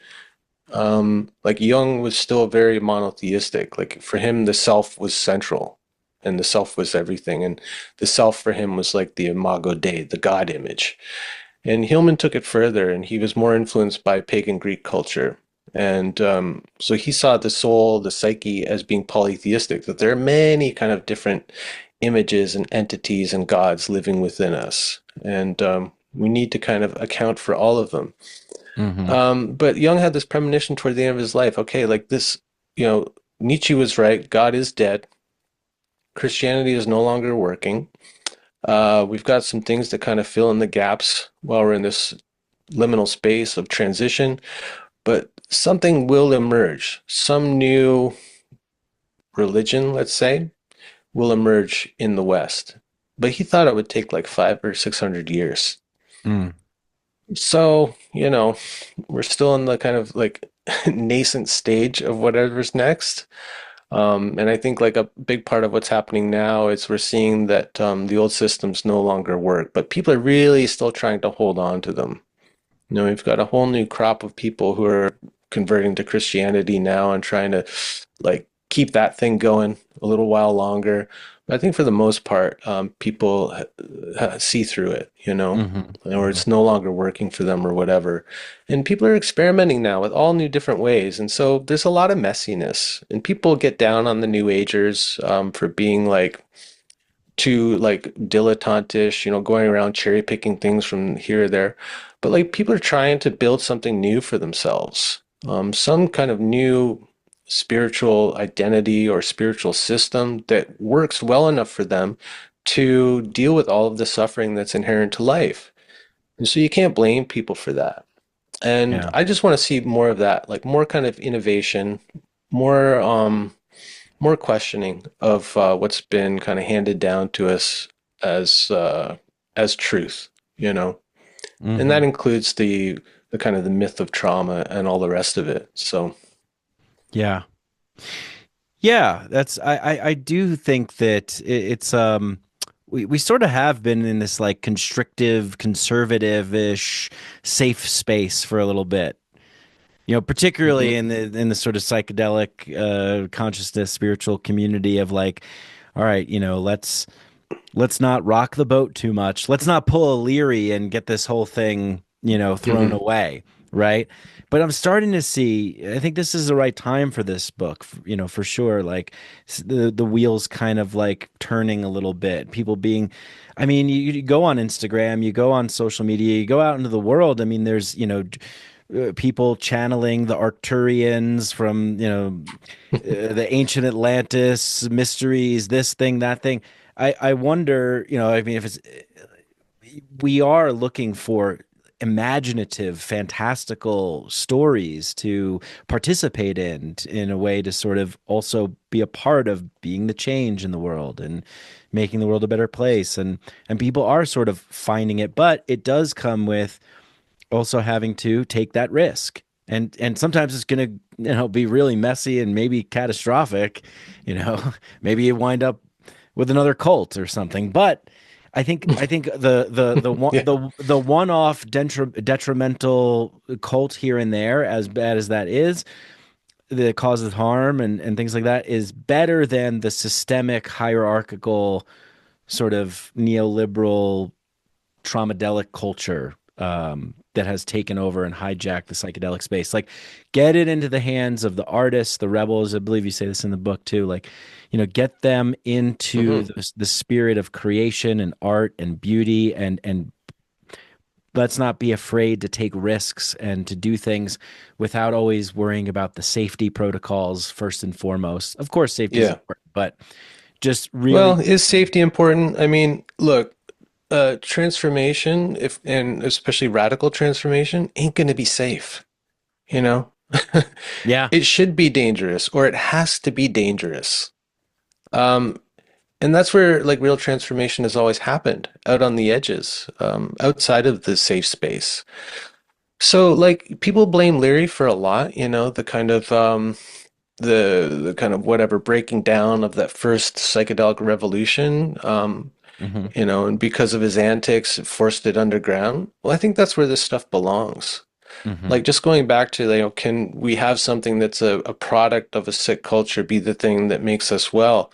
Like Jung was still very monotheistic. Like for him, the self was central and the self was everything. And the self for him was like the imago Dei, the God image. And Hillman took it further and he was more influenced by pagan Greek culture. And so he saw the soul, the psyche as being polytheistic, that there are many kind of different images and entities and gods living within us. And we need to kind of account for all of them. Hmm. But Jung had this premonition toward the end of his life. Okay, like this, Nietzsche was right. God is dead. Christianity is no longer working. We've got some things that kind of fill in the gaps while we're in this liminal space of transition, but something will emerge. Some new religion, let's say, will emerge in the West. But he thought it would take like 500 or 600 years. Mm. So, we're still in the kind of like nascent stage of whatever's next. And I think like a big part of what's happening now is we're seeing that the old systems no longer work, but people are really still trying to hold on to them. We've got a whole new crop of people who are converting to Christianity now and trying to like keep that thing going a little while longer. But I think for the most part, people see through it, Hmm. or Hmm. it's no longer working for them or whatever. And people are experimenting now with all new different ways. And so there's a lot of messiness, and people get down on the New Agers for being like too like dilettantish, going around cherry picking things from here or there. But like people are trying to build something new for themselves, some kind of new spiritual identity or spiritual system that works well enough for them to deal with all of the suffering that's inherent to life. And so you can't blame people for that. And Yeah. I just want to see more of that, like more kind of innovation, more more questioning of what's been kind of handed down to us as uh, as truth, you know, and that Hmm. includes the kind of the myth of trauma and all the rest of it. So, Yeah. Yeah, that's I do think that it's we sort of have been in this like constrictive, conservative-ish safe space for a little bit. Particularly Hmm. in the sort of psychedelic consciousness, spiritual community of like, all right, let's not rock the boat too much. Let's not pull a Leary and get this whole thing, thrown Hmm. away, right? But I'm starting to see, I think this is the right time for this book, for sure. Like the wheels kind of like turning a little bit. People being, I mean, you go on Instagram, you go on social media, you go out into the world. I mean, there's, people channeling the Arcturians from, the ancient Atlantis mysteries, this thing, that thing. I wonder, I mean, if it's we are looking for imaginative, fantastical stories to participate in a way to sort of also be a part of being the change in the world and making the world a better place. And people are sort of finding it, but it does come with also having to take that risk. And sometimes it's going to, be really messy and maybe catastrophic, you know. Maybe you wind up with another cult or something. But I think Yeah. the one-off detrimental cult here and there, as bad as that is, that causes harm and things like that, is better than the systemic hierarchical sort of neoliberal traumadelic culture that has taken over and hijacked the psychedelic space. Like, get it into the hands of the artists, the rebels. I believe you say this in the book too. Like, get them into Hmm. the spirit of creation and art and beauty, and let's not be afraid to take risks and to do things without always worrying about the safety protocols first and foremost. Of course, safety is Yeah. important, but just really. Well, is safety important? I mean, look, transformation, if and especially radical transformation, ain't going to be safe, you know? Yeah. It should be dangerous, or it has to be dangerous. Um, and that's where like real transformation has always happened, out on the edges, outside of the safe space. So like people blame Leary for a lot, the kind of the kind of whatever breaking down of that first psychedelic revolution. Hmm. And because of his antics, it forced it underground. Well, I think that's where this stuff belongs. Hmm. Like just going back to, can we have something that's a product of a sick culture be the thing that makes us well?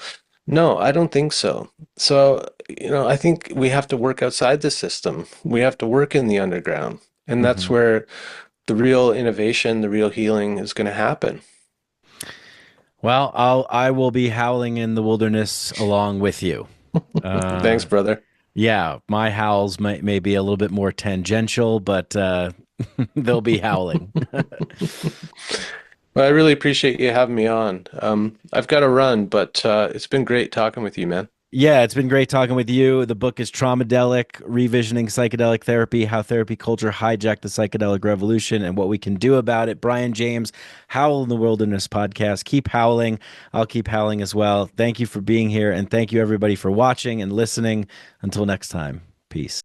No, I don't think so. So, I think we have to work outside the system. We have to work in the underground. And that's Hmm. where the real innovation, the real healing is going to happen. Well, I will be howling in the wilderness along with you. Thanks, Uh, brother. yeah, my howls may be a little bit more tangential, but they'll be howling. Well, I really appreciate you having me on. I've got to run, but it's been great talking with you, man. Yeah, it's been great talking with you. The book is Traumadelic, Revisioning Psychedelic Therapy, How Therapy Culture Hijacked the Psychedelic Revolution and What We Can Do About It. Brian James, Howl in the Wilderness podcast. Keep howling. I'll keep howling as well. Thank you for being here, and thank you everybody for watching and listening. Until next time, peace.